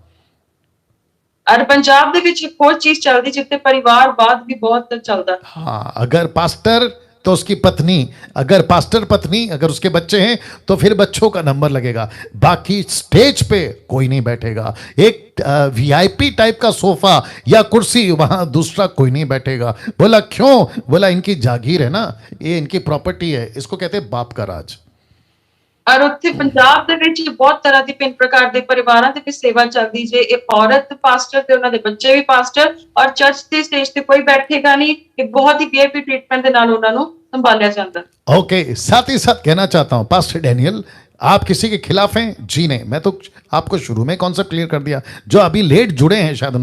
और पंजाब ਦੇ ਵਿੱਚ एक और चीज चलती जिथे परिवारवाद भी बहुत चलता है। हाँ, अगर पास्टर तो उसकी पत्नी, अगर पास्टर पत्नी, अगर उसके बच्चे हैं तो फिर बच्चों का नंबर लगेगा, बाकी स्टेज पे कोई नहीं बैठेगा। एक वीआईपी टाइप का सोफा या कुर्सी, वहां दूसरा कोई नहीं बैठेगा। बोला क्यों? बोला इनकी जागीर है ना, ये इनकी प्रॉपर्टी है, इसको कहते हैं बाप का राज। ਔਰ ਉੱਥੇ ਪੰਜਾਬ ਦੇ ਵਿੱਚ ਬਹੁਤ ਤਰ੍ਹਾਂ ਦੀ ਭਿੰਨ ਪ੍ਰਕਾਰ ਦੇ ਪਰਿਵਾਰਾਂ ਦੇ ਵਿੱਚ ਸੇਵਾ ਚੱਲਦੀ ਜੇ ਇੱਕ ਔਰਤ ਪਾਸਟਰ ਤੇ ਉਹਨਾਂ ਦੇ ਬੱਚੇ ਵੀ ਪਾਸਟਰ ਔਰ ਚਰਚ ਦੇ ਸਟੇਜ ਤੇ ਕੋਈ ਬੈਠੇਗਾ ਨਹੀਂ ਕਿ ਬਹੁਤ ਹੀ ਵੀਆਈਪੀ ट्रीटमेंट ਦੇ ਨਾਲ ਉਹਨਾਂ ਨੂੰ संभालिया जाता है। ओके, साथ ही साथ कहना चाहता हूं पास्टर डैनियल, आप किसी के खिलाफ हैं? जी नहीं, मैं तो आपको शुरू में कॉन्सेप्ट क्लियर कर दिया। जो अभी लेट जुड़े हैं शायद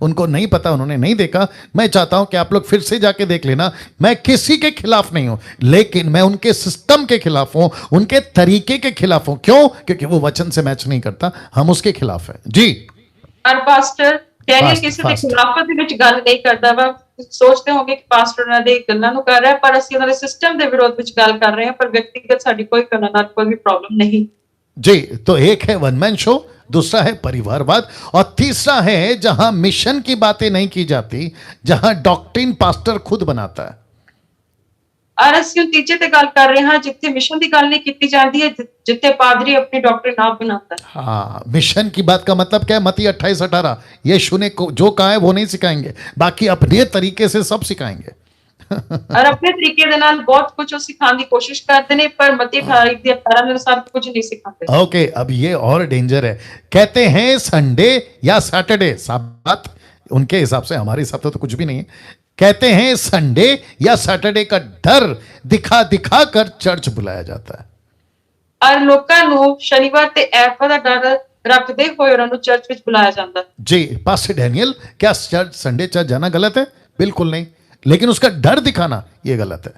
उनको नहीं पता, उन्होंने नहीं देखा। मैं चाहता हूं कि आप लोग फिर से जाके देख लेना। मैं किसी के खिलाफ नहीं हूं, लेकिन मैं उनके सिस्टम के खिलाफ हूं, उनके तरीके के खिलाफ हूं। क्यों? क्योंकि वो वचन से मैच नहीं करता। हम उसके खिलाफ हैं जी। और पास्टर डैनियल ਕਿਸੇ ਦੇ ਖਿਲਾਫ ਦੇ ਵਿੱਚ ਗੱਲ ਨਹੀਂ ਕਰਦਾ ਵਾ, ਸੋਚਦੇ ਹੋਗੇ ਕਿ ਪਾਸਟਰ ਉਹਨਾਂ ਦੇ ਗੱਲਾਂ ਨੂੰ ਕਰ ਰਿਹਾ, ਪਰ ਅਸੀਂ ਉਹਨਾਂ ਦੇ ਸਿਸਟਮ ਦੇ ਵਿਰੋਧ ਵਿੱਚ ਗੱਲ ਕਰ ਰਹੇ ਹਾਂ, ਪਰ ਵਿਅਕਤੀਗਤ ਸਾਡੀ ਕੋਈ ਉਹਨਾਂ ਨਾਲ ਕੋਈ ਵੀ ਪ੍ਰੋਬਲਮ नहीं जी। तो एक है वन मैन शो, दूसरा है परिवारवाद, और तीसरा है जहां मिशन की बातें नहीं की जाती, जहां डॉक्ट्रिन पास्टर खुद बनाता है। और ਅਸੀਂ ਹੁਣ ਤੀਜੇ ਤੇ ਗੱਲ ਕਰ ਰਹੇ ਹਾਂ ਜਿੱਥੇ ਮਿਸ਼ਨ ਦੀ ਗੱਲ ਨਹੀਂ ਕੀਤੀ ਜਾਂਦੀ ਹੈ, ਜਿੱਥੇ ਪਾਦਰੀ ਆਪਣੀ ਡਾਕਟਰੀ ਆਪ बनाता है। हाँ, मिशन की बात का मतलब क्या है? मत्ती 28-18, यीशु ने जो कहा है वो नहीं सिखाएंगे, बाकी अपने तरीके से सब सिखाएंगे। और अपने तरीके ਦੇ ਨਾਲ ਬਹੁਤ कुछ सिखाने की कोशिश करते ने, पर मत्ती 28-18 में सब कुछ नहीं सिखाते। ओके, अब ये और डेंजर है। कहते हैं संडे या सैटरडे, साबात उनके हिसाब से, हमारे हिसाब से तो कुछ भी नहीं है। कहते हैं संडे या सैटरडे का डर दिखा दिखा कर चर्च बुलाया जाता है। और ਲੋਕਾਂ ਨੂੰ ਸ਼ਨੀਵਾਰ ਤੇ ਐਤਵਾਰ ਦਾ ਡਰ ਰੱਖਦੇ ਹੋਏ ਉਹਨਾਂ ਨੂੰ ਚਰਚ ਵਿੱਚ ਬੁਲਾਇਆ ਜਾਂਦਾ ਹੈ। जी, पास्टर डैनियल, क्या चर्च संडे चर्च जाना गलत है? बिल्कुल नहीं, लेकिन उसका डर दिखाना ये गलत है।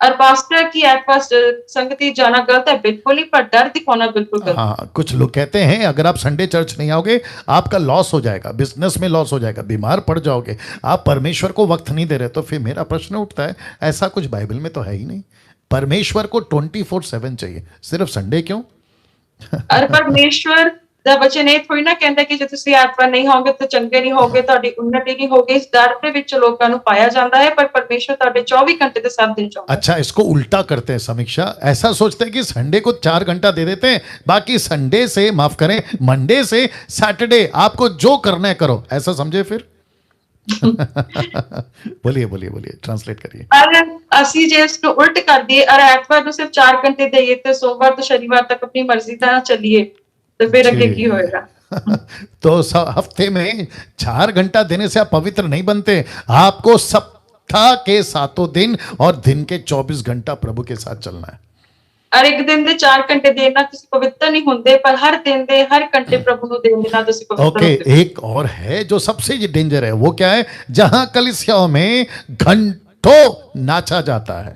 और पास्टर की एतवार संगति जाना गलत है बिल्कुल नहीं, पर डर दिखाना बिल्कुल गलत। हाँ, कुछ लोग कहते हैं अगर आप संडे चर्च नहीं आओगे आपका लॉस हो जाएगा, बिजनेस में लॉस हो जाएगा, बीमार पड़ जाओगे, आप परमेश्वर को वक्त नहीं दे रहे। तो फिर मेरा प्रश्न उठता है, ऐसा कुछ बाइबल में तो है ही नहीं। परमेश्वर को 24/7 चाहिए, सिर्फ संडे क्यों? और परमेश्वर ਦਾ ਵਚਨ ਇਹ ਥੋੜੀ ਨਾ ਕਹਿੰਦਾ ਕਿ ਜੇ ਤੁਸੀਂ ਐਤਵਾਰ ਨਹੀਂ ਹੋਗੇ ਤਾਂ ਚੰਗੇ ਨਹੀਂ ਹੋਗੇ, ਤੁਹਾਡੀ ਉન્નਤੀ नहीं होगी। इस डर ਦੇ ਵਿੱਚ ਲੋਕਾਂ ਨੂੰ ਪਾਇਆ ਜਾਂਦਾ है, पर परमेश्वर ਤੁਹਾਡੇ 24 घंटे ਤੇ 7 दिन ਚਾਹੁੰਦਾ। अच्छा, इसको उल्टा करते हैं समीक्षा, ऐसा सोचते हैं कि संडे को 4 घंटा दे देते हैं, बाकी संडे से, माफ करें, मंडे से सैटरडे आपको जो करना है करो, ऐसा समझे फिर? बोलिए बोलिए बोलिए, ट्रांसलेट करिए। और ਅਸੀਂ ਜੇ ਇਸ ਨੂੰ ਉਲਟ ਕਰ ਦਈਏ और ਐਤਵਾਰ ਨੂੰ सिर्फ 4 घंटे देइए ਤੇ सोमवार ਤੋਂ शनिवार तक अपनी मर्जी ਨਾਲ ਚੱਲੀਏ, तो फिर आगे की होएगा? तो हफ्ते में 4 घंटा देने से आप पवित्र नहीं बनते। आपको सप्ताह के 7 दिन और दिन के 24 घंटा प्रभु के साथ चलना है। और एक दिन दे 4 घंटे देना ਤੁਸੀਂ पवित्र नहीं होंगे, पर हर दिन दे हर घंटे प्रभु ਨੂੰ देने ਨਾਲ ਤੁਸੀਂ पवित्र ओके, एक और है जो सबसे डेंजर है, वो क्या है? जहां कलीसियाओं में घंटों नाचा जाता है,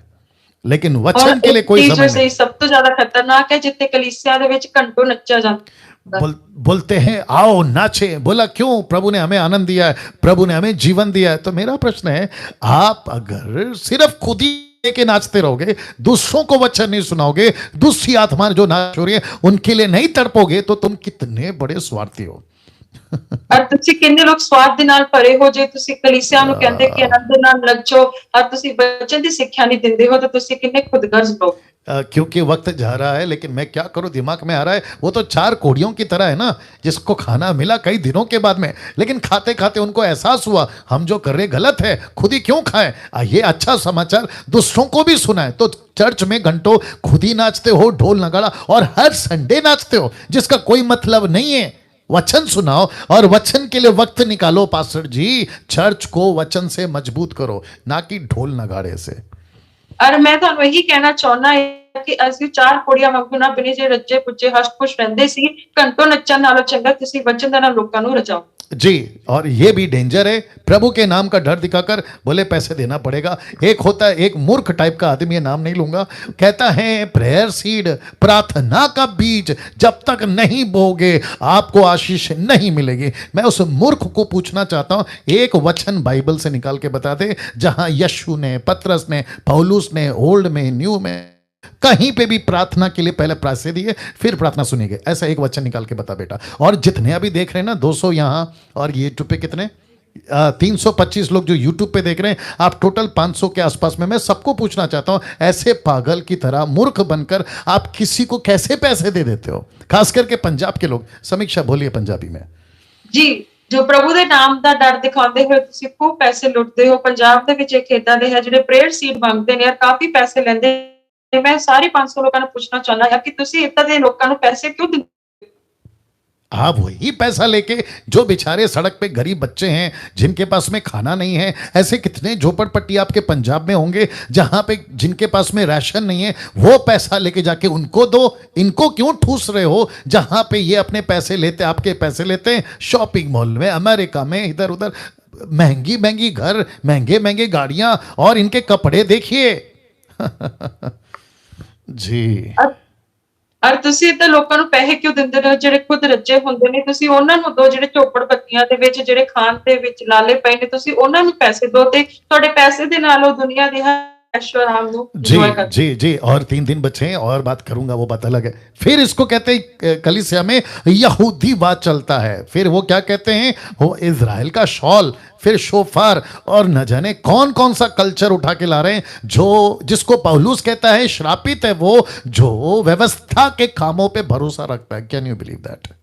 लेकिन वचन के लिए कोई समय नहीं। सब तो ज्यादा खतरनाक है जिथे कलीसिया ਦੇ ਵਿੱਚ ਘੰਟੋਂ ਨੱਚਿਆ ਜਾਂਦਾ। बोलते हैं आओ नाचे। बोला क्यों? प्रभु ने हमें आनंद दिया है, प्रभु ने हमें जीवन दिया है। तो मेरा प्रश्न है, आप अगर सिर्फ खुद ही के नाचते रहोगे, दूसरों को वचन नहीं सुनाओगे, दूसरी आत्मा जो नाच हो रही है उनके लिए नहीं तड़पोगे, तो तुम कितने बड़े स्वार्थी हो। और ਤੁਸੀਂ ਕਿੰਨੇ ਲੋਕ ਸਵਾਦ ਦੇ ਨਾਲ ਭਰੇ ਹੋ, ਜੇ ਤੁਸੀਂ ਕਲੀਸਿया ਨੂੰ ਕਹਿੰਦੇ ਕਿ ਆਨੰਦ ਨਾਲ ਨੱਚੋ और ਤੁਸੀਂ वचन ਦੀ ਸਿੱਖਿਆ ਨਹੀਂ ਦਿੰਦੇ ਹੋ, ਤਾਂ ਤੁਸੀਂ ਕਿੰਨੇ ਖੁਦਗਰਜ਼ ਲੋਕ। क्योंकि वक्त जा रहा है, लेकिन मैं क्या करूं, दिमाग में आ रहा है, वो तो 4 कोड़ियों की तरह है ना, जिसको खाना मिला कई दिनों के बाद में, लेकिन खाते खाते उनको एहसास हुआ हम जो कर रहे गलत है, खुद ही क्यों खाएं। ये अच्छा समाचार दूसरों को भी सुनाए। तो चर्च में घंटों खुद ही नाचते हो, ढोल नगाड़ा, और हर संडे नाचते हो, जिसका कोई मतलब नहीं है। वचन सुनाओ और वचन के लिए वक्त निकालो। पास्टर जी, चर्च को वचन से मजबूत करो, ना कि ढोल नगाड़े से। और मैं ਤੁਹਾਨੂੰ ਇਹੀ ਕਹਿਣਾ ਚਾਹੁੰਦਾ ਹਾਂ ਕਿ ਅਸੀਂ 4 ਕੋੜੀਆਂ ਵਾਂਗੂ ਨਾ ਬਣੇ ਜੇ ਰੱਜੇ ਪੁੱਜੇ ਹਸ਼ਪੁਸ਼ ਰਹਿੰਦੇ ਸੀ, ਘੰਟੋਂ ਨੱਚਣ ਨਾਲੋਂ ਚੰਗਾ ਤੁਸੀਂ ਵਚਨ ਦੇ ਨਾਲ ਲੋਕਾਂ ਨੂੰ ਰਚਾਓ। जी, और ये भी डेंजर है, प्रभु के नाम का डर दिखाकर बोले पैसे देना पड़ेगा। एक होता है, एक मूर्ख टाइप का आदमी, ये नाम नहीं लूंगा, कहता है प्रेयर सीड, प्रार्थना का बीज जब तक नहीं बोगे आपको आशीष नहीं मिलेगी। मैं उस मूर्ख को पूछना चाहता हूं, एक वचन बाइबल से निकाल के बता दे जहां यीशु ने, पतरस ने, पौलुस ने, ओल्ड में, न्यू में, कहीं पे भी प्रार्थना के लिए पहले पैसे दिए फिर प्रार्थना सुनेंगे। ऐसा एक वचन निकाल के बता बेटा। और जितने अभी देख रहे हैं ना, 200 यहाँ और यूट्यूब पे कितने 325 लोग जो यूट्यूब पे देख रहे हैं, आप टोटल 500 के आसपास में। मैं सबको पूछना चाहता हूं, ऐसे पागल की तरह मूर्ख बनकर आप किसी को कैसे पैसे दे देते हो? खास करके पंजाब के लोग। समीक्षा बोलिए पंजाबी में। जी, जो प्रभु ਦੇ ਨਾਮ ਦਾ ਡਰ ਦਿਖਾਉਂਦੇ ਹੋਏ ਤੁਸੀਂ खूब ਪੈਸੇ ਲੁੱਟਦੇ ਹੋ। ਪੰਜਾਬ ਦੇ ਵਿੱਚ ਇੱਕ ਖੇਤਾਂ ਦੇ ਹੈ ਜਿਹੜੇ ਪ੍ਰੇਅਰ ਸੀਡ ਮੰਗਦੇ ਨੇ और काफी पैसे ਲੈਂਦੇ ਤੇ ਮੈਂ ਸਾਰੇ 500 ਲੋਕਾਂ ਨੂੰ ਪੁੱਛਣਾ ਚਾਹੁੰਦਾ ਹਾਂ ਕਿ ਤੁਸੀਂ ਏਦਾਂ ਦੇ ਲੋਕਾਂ ਨੂੰ ਪੈਸੇ ਕਿਉਂ ਦਿੰਦੇ? आप वही पैसा लेके जो बेचारे सड़क पे गरीब बच्चे हैं जिनके पास में खाना नहीं है, ऐसे कितने झोपड़पट्टी आपके पंजाब में होंगे जहां पे जिनके पास में राशन नहीं है, वो पैसा लेके जाके उनको दो। इनको क्यों ठूस रहे हो जहां पे ये अपने पैसे लेते, आपके पैसे लेते हैं शॉपिंग मॉल में, अमेरिका में, इधर उधर महंगी महंगी घर, महंगे महंगे गाड़ियां, और इनके कपड़े देखिए। जी ਔਰ ਤੁਸੀਂ ਏਦਾਂ ਲੋਕਾਂ ਨੂੰ ਪੈਸੇ ਕਿਉਂ ਦਿੰਦੇ ਹੋ ਜਿਹੜੇ ਖੁਦ ਰੱਜੇ ਹੁੰਦੇ ਨੇ? ਤੁਸੀਂ ਉਹਨਾਂ ਨੂੰ ਦੋ ਜਿਹੜੇ ਝੋਪੜਪੱਤੀਆਂ ਦੇ ਵਿੱਚ ਜਿਹੜੇ ਖਾਣ ਦੇ ਵਿੱਚ ਲਾਲੇ ਪਏ ਨੇ, ਤੁਸੀਂ ਉਹਨਾਂ ਨੂੰ ਪੈਸੇ ਦਿਓ ਤੇ ਤੁਹਾਡੇ ਪੈਸੇ ਦੇ ਨਾਲ ਉਹ ਦੁਨੀਆ ਦੀ ऐशो आराम ਨੂੰ जी enjoy कर। जी जी। और 3 दिन बचे हैं और बात करूंगा, वो बात अलग है। फिर इसको कहते हैं कलीसिया में यहूदीवाद चलता है। फिर वो क्या कहते हैं, वो इजराइल का शॉल, फिर शोफार, और न जाने कौन कौन सा कल्चर उठा के ला रहे हैं, जो जिसको पौलुस कहता है श्रापित है वो जो व्यवस्था के कामों पे भरोसा रखता है। Can you believe that?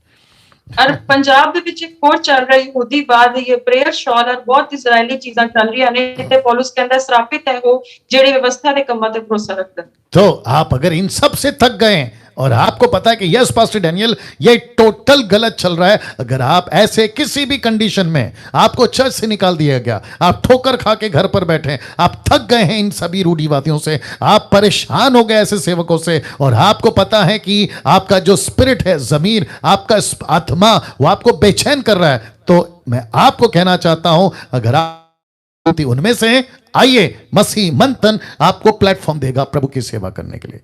ਔਰ ਪੰਜਾਬ ਦੇ ਵਿੱਚ ਇੱਕ ਹੋਰ ਚੱਲ ਰਿਹਾ ਯਹੂਦੀਵਾਦ, ਇਹ ਪ੍ਰੇਅਰ ਸ਼ਾਲ ਔਰ ਬਹੁਤ ਇਜ਼ਰਾਈਲੀ ਚੀਜ਼ਾਂ ਚੱਲ ਰਹੀਆਂ ਨੇ ਤੇ ਪੌਲੁਸ ਕਹਿੰਦਾ श्रापित है वो ਜਿਹੜੇ ਵਿਵਸਥਾ ਦੇ ਕੰਮਾਂ ਤੇ ਭਰੋਸਾ ਰੱਖਦਾ। तो आप अगर इन सब से थक गए हैं और आपको पता है कि यस पास्टर डैनियल ये टोटल गलत चल रहा है, अगर आप ऐसे किसी भी कंडीशन में, आपको चर्च से निकाल दिया गया, आप ठोकर खा के घर पर बैठे हैं, आप थक गए हैं इन सभी रूढ़िवादियों से, आप परेशान हो गए ऐसे सेवकों से, और आपको पता है कि आपका जो स्पिरिट है, जमीर, आपका आत्मा, वो आपको बेचैन कर रहा है, तो मैं आपको कहना चाहता हूं, अगर आप उनमें से हैं, आइए, मसीह मंथन आपको प्लेटफॉर्म देगा प्रभु की सेवा करने के लिए।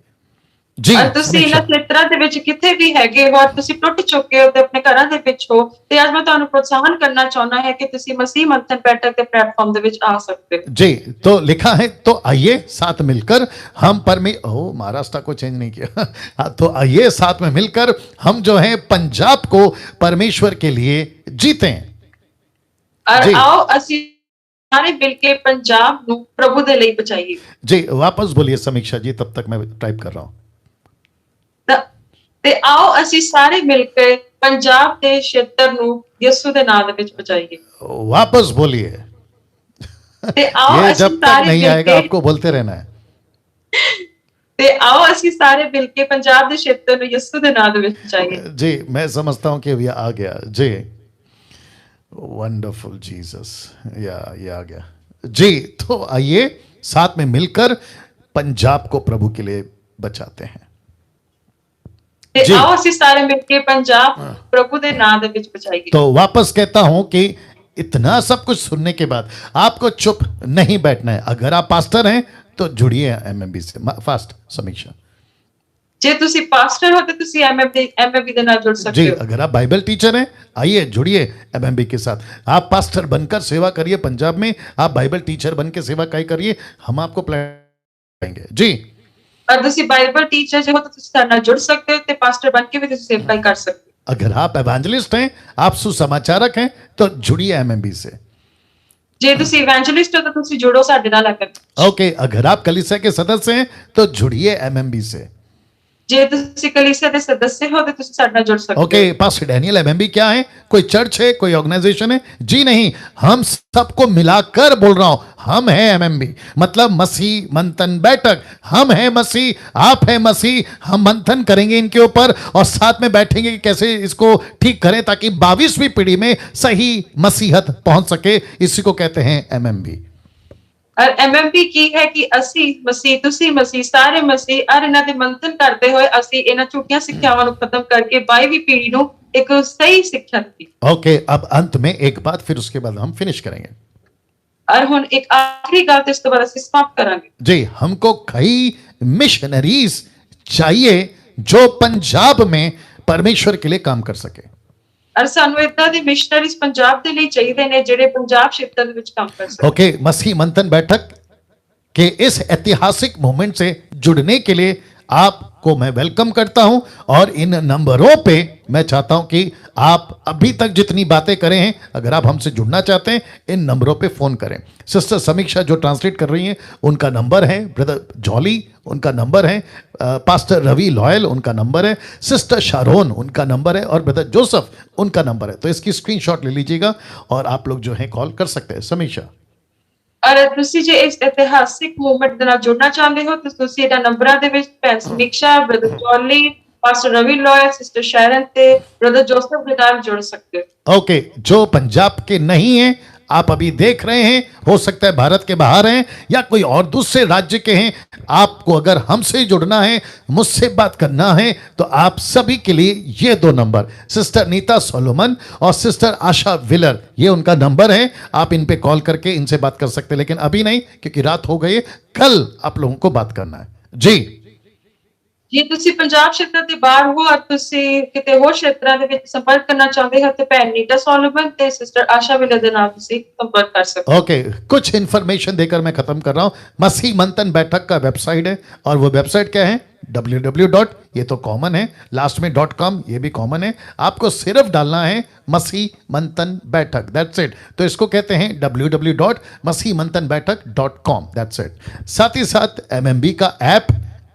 जी ਔਰ ਤੁਸੀਂ ਇਹਨਾਂ ਖੇਤਰਾਂ ਦੇ ਵਿੱਚ ਕਿਤੇ ਵੀ ਹੈਗੇ ਹੋ ਔਰ ਤੁਸੀਂ ਟੁੱਟ ਚੁੱਕੇ ਹੋ ਤੇ ਆਪਣੇ ਘਰਾਂ ਦੇ ਵਿੱਚ ਹੋ, ਤੇ ਅੱਜ ਮੈਂ ਤੁਹਾਨੂੰ ਪ੍ਰੋਤਸਾਹਨ ਕਰਨਾ ਚਾਹੁੰਦਾ ਹਾਂ कि ਤੁਸੀਂ मसीह मंथन बैठक के प्लेटफॉर्म ਦੇ ਵਿੱਚ आ सकते हो। जी, तो लिखा है, तो आइए साथ मिलकर हम महाराष्ट्र को चेंज नहीं किया। हाँ, तो आइए साथ में मिलकर हम जो है पंजाब को परमेश्वर के लिए जीते हैं। और आओ ਅਸੀਂ ਸਾਰੇ ਮਿਲ ਕੇ ਪੰਜਾਬ ਨੂੰ ਪ੍ਰਭੂ ਦੇ ਲਈ ਬਚਾਈਏ। जी वापस बोलिए समीक्षा जी, तब तक मैं टाइप कर रहा हूं। ਤੇ ਆਓ ਅਸੀਂ ਸਾਰੇ ਮਿਲ ਕੇ ਪੰਜਾਬ ਦੇ ਖੇਤਰ ਨੂੰ ਯਿਸੂ ਦੇ ਨਾਮ ਦੇ ਵਿੱਚ ਬਚਾਈਏ। वापस बोलिए। ਤੇ ਆਓ ये ਅਸੀਂ जब तक ਸਾਰੇ नहीं ਮਿਲ आएगा ਕੇ आपको बोलते रहना है। ਤੇ ਆਓ ਅਸੀਂ ਸਾਰੇ मिल के ਪੰਜਾਬ ਦੇ ਖੇਤਰ ਨੂੰ ਯਿਸੂ ਦੇ ਨਾਮ ਦੇ ਵਿੱਚ ਬਚਾਈਏ। जी मैं समझता हूं कि ये आ गया। जी वंडरफुल जीसस, या ये आ गया। जी तो आइए साथ में मिलकर पंजाब को प्रभु के लिए बचाते हैं। ਤੇ जी। ਆਓ ਅਸੀਂ ਸਾਰੇ ਮਿਲ ਕੇ ਪੰਜਾਬ ਪ੍ਰਭु ਦੇ ਨਾਮ ਦੇ ਵਿੱਚ ਬਚਾਈਏ। तो वापस कहता हूं कि इतना सब कुछ सुनने के बाद आपको चुप नहीं बैठना है। अगर आप पास्टर हैं तो जुड़िए एमएमबी से। फास्ट समीक्षा। ਜੇ ਤੁਸੀਂ ਪਾਸਟਰ ਹੋ ਤੇ ਤੁਸੀਂ ਐਮਐਮਬੀ ਦੇ ਨਾਲ ਜੁੜ जी ਸਕਦੇ ਹੋ। अगर आप बाइबल टीचर हैं, आइए जुड़िए एमएमबी के साथ। आप पास्टर बनकर सेवा करिए पंजाब में, आप बाइबल टीचर बन के सेवा करिए, हम आपको प्लान देंगे। जी और ਤੁਸੀਂ ਬਾਈਬਲ ਟੀਚਰ ਜੇ ਹੋ ਤਾਂ ਤੁਸੀਂ ਸਾਡੇ ਨਾਲ ਜੁੜ ਸਕਦੇ ਹੋ ਤੇ ਪਾਸਟਰ ਬਣ ਕੇ ਵੀ ਤੁਸੀਂ ਸੇਵਾ ਕਰ ਸਕਦੇ ਹੋ। अगर आप एवेंजलिस्ट हैं, आप सुसमाचारक हैं, तो जुड़िए एमएमबी से। ਜੇ ਤੁਸੀਂ ਇਵੈਂਜਲਿਸਟ ਹੋ ਤਾਂ ਤੁਸੀਂ ਜੁੜੋ ਸਾਡੇ ਨਾਲ ਆ ਕੇ। ओके, अगर आप कलीसिया के सदस्य हैं तो जुड़िए एमएमबी से। ਜੇ ਤੁਸੀਂ ਕਲੀਸਿया ਦੇ सदस्य हो तो ਤੁਸੀਂ ਸਾਡੇ ਨਾਲ ਜੁੜ ਸਕਦੇ ਹੋ। ओके, पास्टर डैनियल एमएमबी क्या है? कोई चर्च है, कोई ऑर्गेनाइजेशन है? जी नहीं, हम सबको मिलाकर बोल रहा हूं, हम हैं एमएमबी, मतलब मसीह मंथन बैठक। हम हैं मसीह, आप हैं मसीह, हम मंथन करेंगे इनके ऊपर और साथ में बैठेंगे कि कैसे इसको ठीक करें ताकि 22वीं पीढ़ी में सही मसीहत पहुंच सके। इसी को कहते हैं एमएमबी। और एमएमबी की है कि ਅਸੀਂ ਮਸੀਹ, ਤੁਸੀਂ ਮਸੀਹ, ਸਾਰੇ ਮਸੀਹ ਔਰ ਇਹਨਾਂ ਦੇ ਮੰਥਨ ਕਰਦੇ ਹੋਏ ਅਸੀਂ ਇਹਨਾਂ ਝੂਠੀਆਂ ਸਿੱਖਿਆਵਾਂ ਨੂੰ ਖਤਮ ਕਰਕੇ 22ਵੀਂ ਪੀੜ੍ਹੀ ਨੂੰ ਇੱਕ ਸਹੀ ਸਿੱਖਿਆ ਦਿੱਤੀ। ओके, अब अंत में एक बात, फिर उसके बाद हम फिनिश करेंगे। और ਹੁਣ ਇੱਕ ਆਖਰੀ ਗੱਲ ਤੇ ਇਸ ਤੋਂ ਬਾਅਦ ਅਸੀਂ ਸਮਾप्त ਕਰਾਂਗੇ। जी, हमको कई मिशनरीज चाहिए जो पंजाब में परमेश्वर के लिए काम कर सके। और ਸਾਨੂੰ ਇਦਾਂ ਦੇ ਮਿਸ਼ਨਰੀਜ਼ ਪੰਜਾਬ ਦੇ ਲਈ ਚਾਹੀਦੇ ਨੇ ਜਿਹੜੇ ਪੰਜਾਬ ਖੇਤਰ ਦੇ ਵਿੱਚ ਕੰਮ ਕਰ ਸਕਣ। ओके, मसीह मंथन बैठक के इस ऐतिहासिक मोमेंट से जुड़ने के लिए आपको मैं वेलकम करता हूं और इन नंबरों पे मैं चाहता हूं कि आप अभी तक जितनी बातें करे हैं, अगर आप हमसे जुड़ना चाहते हैं, इन नंबरों पे फोन करें। सिस्टर समीक्षा जो ट्रांसलेट कर रही हैं, उनका नंबर है, ब्रदर जॉली उनका नंबर है, पास्टर रवि लॉयल उनका नंबर है, सिस्टर शारोन उनका नंबर है और ब्रदर जोसेफ उनका नंबर है। तो इसकी स्क्रीनशॉट ले लीजिएगा और आप लोग जो है कॉल कर सकते हैं। समीक्षा। ਔਰ ਤੁਸੀਂ ਜੇ ਇਸ ਇਤਿਹਾਸਿਕ ਮੂਵਮੈਂਟ ਦੇ ਨਾਲ ਜੁੜਨਾ ਚਾਹੁੰਦੇ ਹੋ ਤਾਂ ਤੁਸੀਂ ਇਹਨਾਂ ਨੰਬਰਾਂ ਦੇ ਵਿੱਚ ਭੈਣ Samiksha, brother Jolly, pastor Ravi Loy, sister Sharon ते ब्रदर जोसेफ के नाम जुड़ सकते हो। ओके, जो पंजाब के नहीं हैं, आप अभी देख रहे हैं, हो सकता है भारत के बाहर हैं या कोई और दूसरे राज्य के हैं, आपको अगर हमसे जुड़ना है, मुझसे बात करना है, तो आप सभी के लिए ये दो नंबर, सिस्टर नीता सोलोमन और सिस्टर आशा विलर, ये उनका नंबर है। आप इन पे कॉल करके इनसे बात कर सकते हैं, लेकिन अभी नहीं, क्योंकि रात हो गई है। कल आप लोगों को बात करना है जी। ਜੇ ਤੁਸੀਂ ਪੰਜਾਬ ਖੇਤਰ ਦੇ ਬਾਹਰ ਹੋ ਔਰ ਤੁਸੀਂ ਕਿਤੇ ਹੋਰ ਖੇਤਰਾਂ ਦੇ ਵਿੱਚ ਸੰਪਰਕ ਕਰਨਾ ਚਾਹੁੰਦੇ ਹੋ ਤੇ ਭੈਣ ਨੀਤਾ सोलोमन ਤੇ सिस्टर आशा विलर ਦੇ ਨਾਲ ਤੁਸੀਂ संपर्क कर सकते हो। ओके, कुछ इंफॉर्मेशन देकर मैं खत्म कर रहा हूं। मसीह मंथन बैठक का वेबसाइट है, और वो वेबसाइट क्या है? www. ये तो कॉमन है, लास्ट में .com, ये भी कॉमन है। आपको सिर्फ डालना है मसीह मंथन बैठक, दैट्स इट। तो इसको कहते हैं www.masihmantanbaitak.com, दैट्स इट। साथ ही साथ MMB का ऐप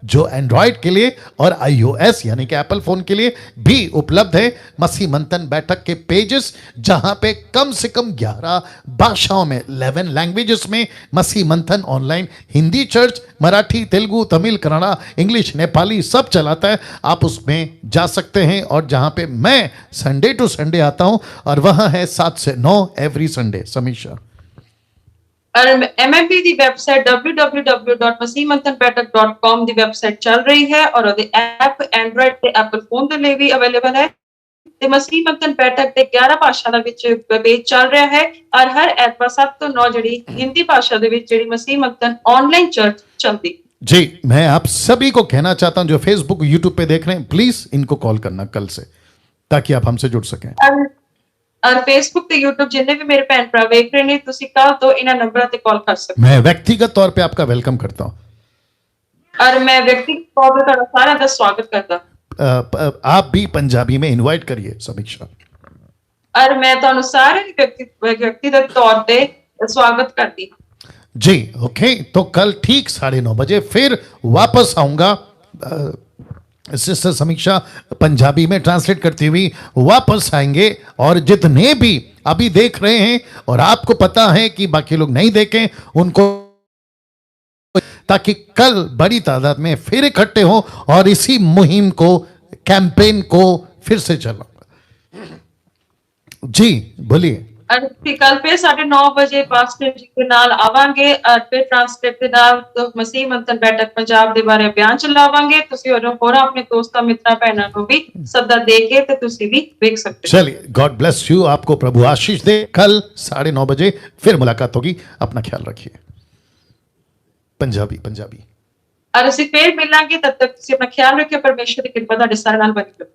जो एंड्रॉयड के लिए और iOS यानी कि एप्पल फोन के लिए भी उपलब्ध है। मसीह मंथन बैठक के पेजेस, जहां पे कम से कम 11 भाषाओं में, 11 लैंग्वेजेस में मसीह मंथन online, Hindi church, Marathi, Telugu, Tamil, Kannada, English, Nepali सब चलाता है। आप उसमें जा सकते हैं। और जहां पे मैं संडे टू संडे आता हूं, और वहां है 7 से 9 एवरी संडे। समीक्षा और MMB ਦੀ ਵੈਬਸਾਈਟ www.masihmantanbaitak.com ਦੀ ਵੈਬਸਾਈਟ ਚੱਲ ਰਹੀ ਹੈ ਔਰ ਉਹਦੇ ਐਪ ਐਂਡਰੋਇਡ ਤੇ ਐਪਲ ਫੋਨ ਦੇ ਲਈ ਵੀ ਅਵੇਲੇਬਲ ਹੈ ਤੇ ਮਸੀਹ ਮੰਥਨ ਬੈਠਕ ਤੇ 11 ਭਾਸ਼ਾ ਦੇ ਵਿੱਚ ਪੇਜ ਚੱਲ ਰਿਹਾ ਹੈ ਔਰ ਹਰ ਐਤਵਾਰ 7 ਤੋਂ 9 ਜਿਹੜੀ ਹਿੰਦੀ ਭਾਸ਼ਾ ਦੇ ਵਿੱਚ ਜਿਹੜੀ ਮਸੀਹ ਮੰਥਨ ऑनलाइन चर्च चलती। जी, मैं आप सभी को कहना चाहता हूं जो फेसबुक यूट्यूब पे देख रहे हैं, प्लीज इनको कॉल करना कल से, ताकि आप हमसे जुड़ सकें। और फेसबुक ਤੇ YouTube जिन्ने भी मेरे भैन भरा ਵੇਖ ਰਹੇ ਨੇ ਤੁਸੀਂ ਕੱਲ ਤੋਂ ਇਹਨਾਂ ਨੰਬਰਾਂ ਤੇ ਕਾਲ ਕਰ ਸਕਦੇ मैं व्यक्तिगत तौर पे आपका वेलकम करता हूं। और मैं व्यक्तिगत तौर पे ਤੁਹਾਡਾ ਸਾਰਿਆਂ ਦਾ ਸਵਾਗਤ ਕਰਦਾ। आप भी पंजाबी में इनवाइट करिए समीक्षा। और मैं ਤੁਹਾਨੂੰ ਸਾਰੇ व्यक्तिगत तौर पे स्वागत करती हूं। जी ओके, तो कल ठीक 9:30 बजे फिर वापस आऊंगा। सिस्टर समीक्षा पंजाबी में ट्रांसलेट करती हुई वापस आएंगे। और जितने भी अभी देख रहे हैं और आपको पता है कि बाकी लोग नहीं देखें, उनको, ताकि कल बड़ी तादाद में फिर इकट्ठे हो और इसी मुहिम को, कैंपेन को फिर से चलाओ। जी बोलिए। और कल फिर 9:30 बजे पास्टर जी के नाल आवांगे और फिर ट्रांसक्रिप्ट दे नाल तो मसीह मंथन बैठक पंजाब दे बारे बयान चलावांगे। तुसी और अपने दोस्तां मित्रां भैणां को भी सदा दे के ते तुसी भी देख सकते हो। चलिए, गॉड ब्लेस यू, आपको प्रभु आशीष दे। कल 9:30 बजे फिर मुलाकात होगी। अपना ख्याल रखिए। पंजाबी और ਅਸੀਂ फिर मिलांगे, तब तक तुसी अपना ख्याल रखिए। परमेश्वर की कृपा तुहाडे सारे नाल बनी रहे।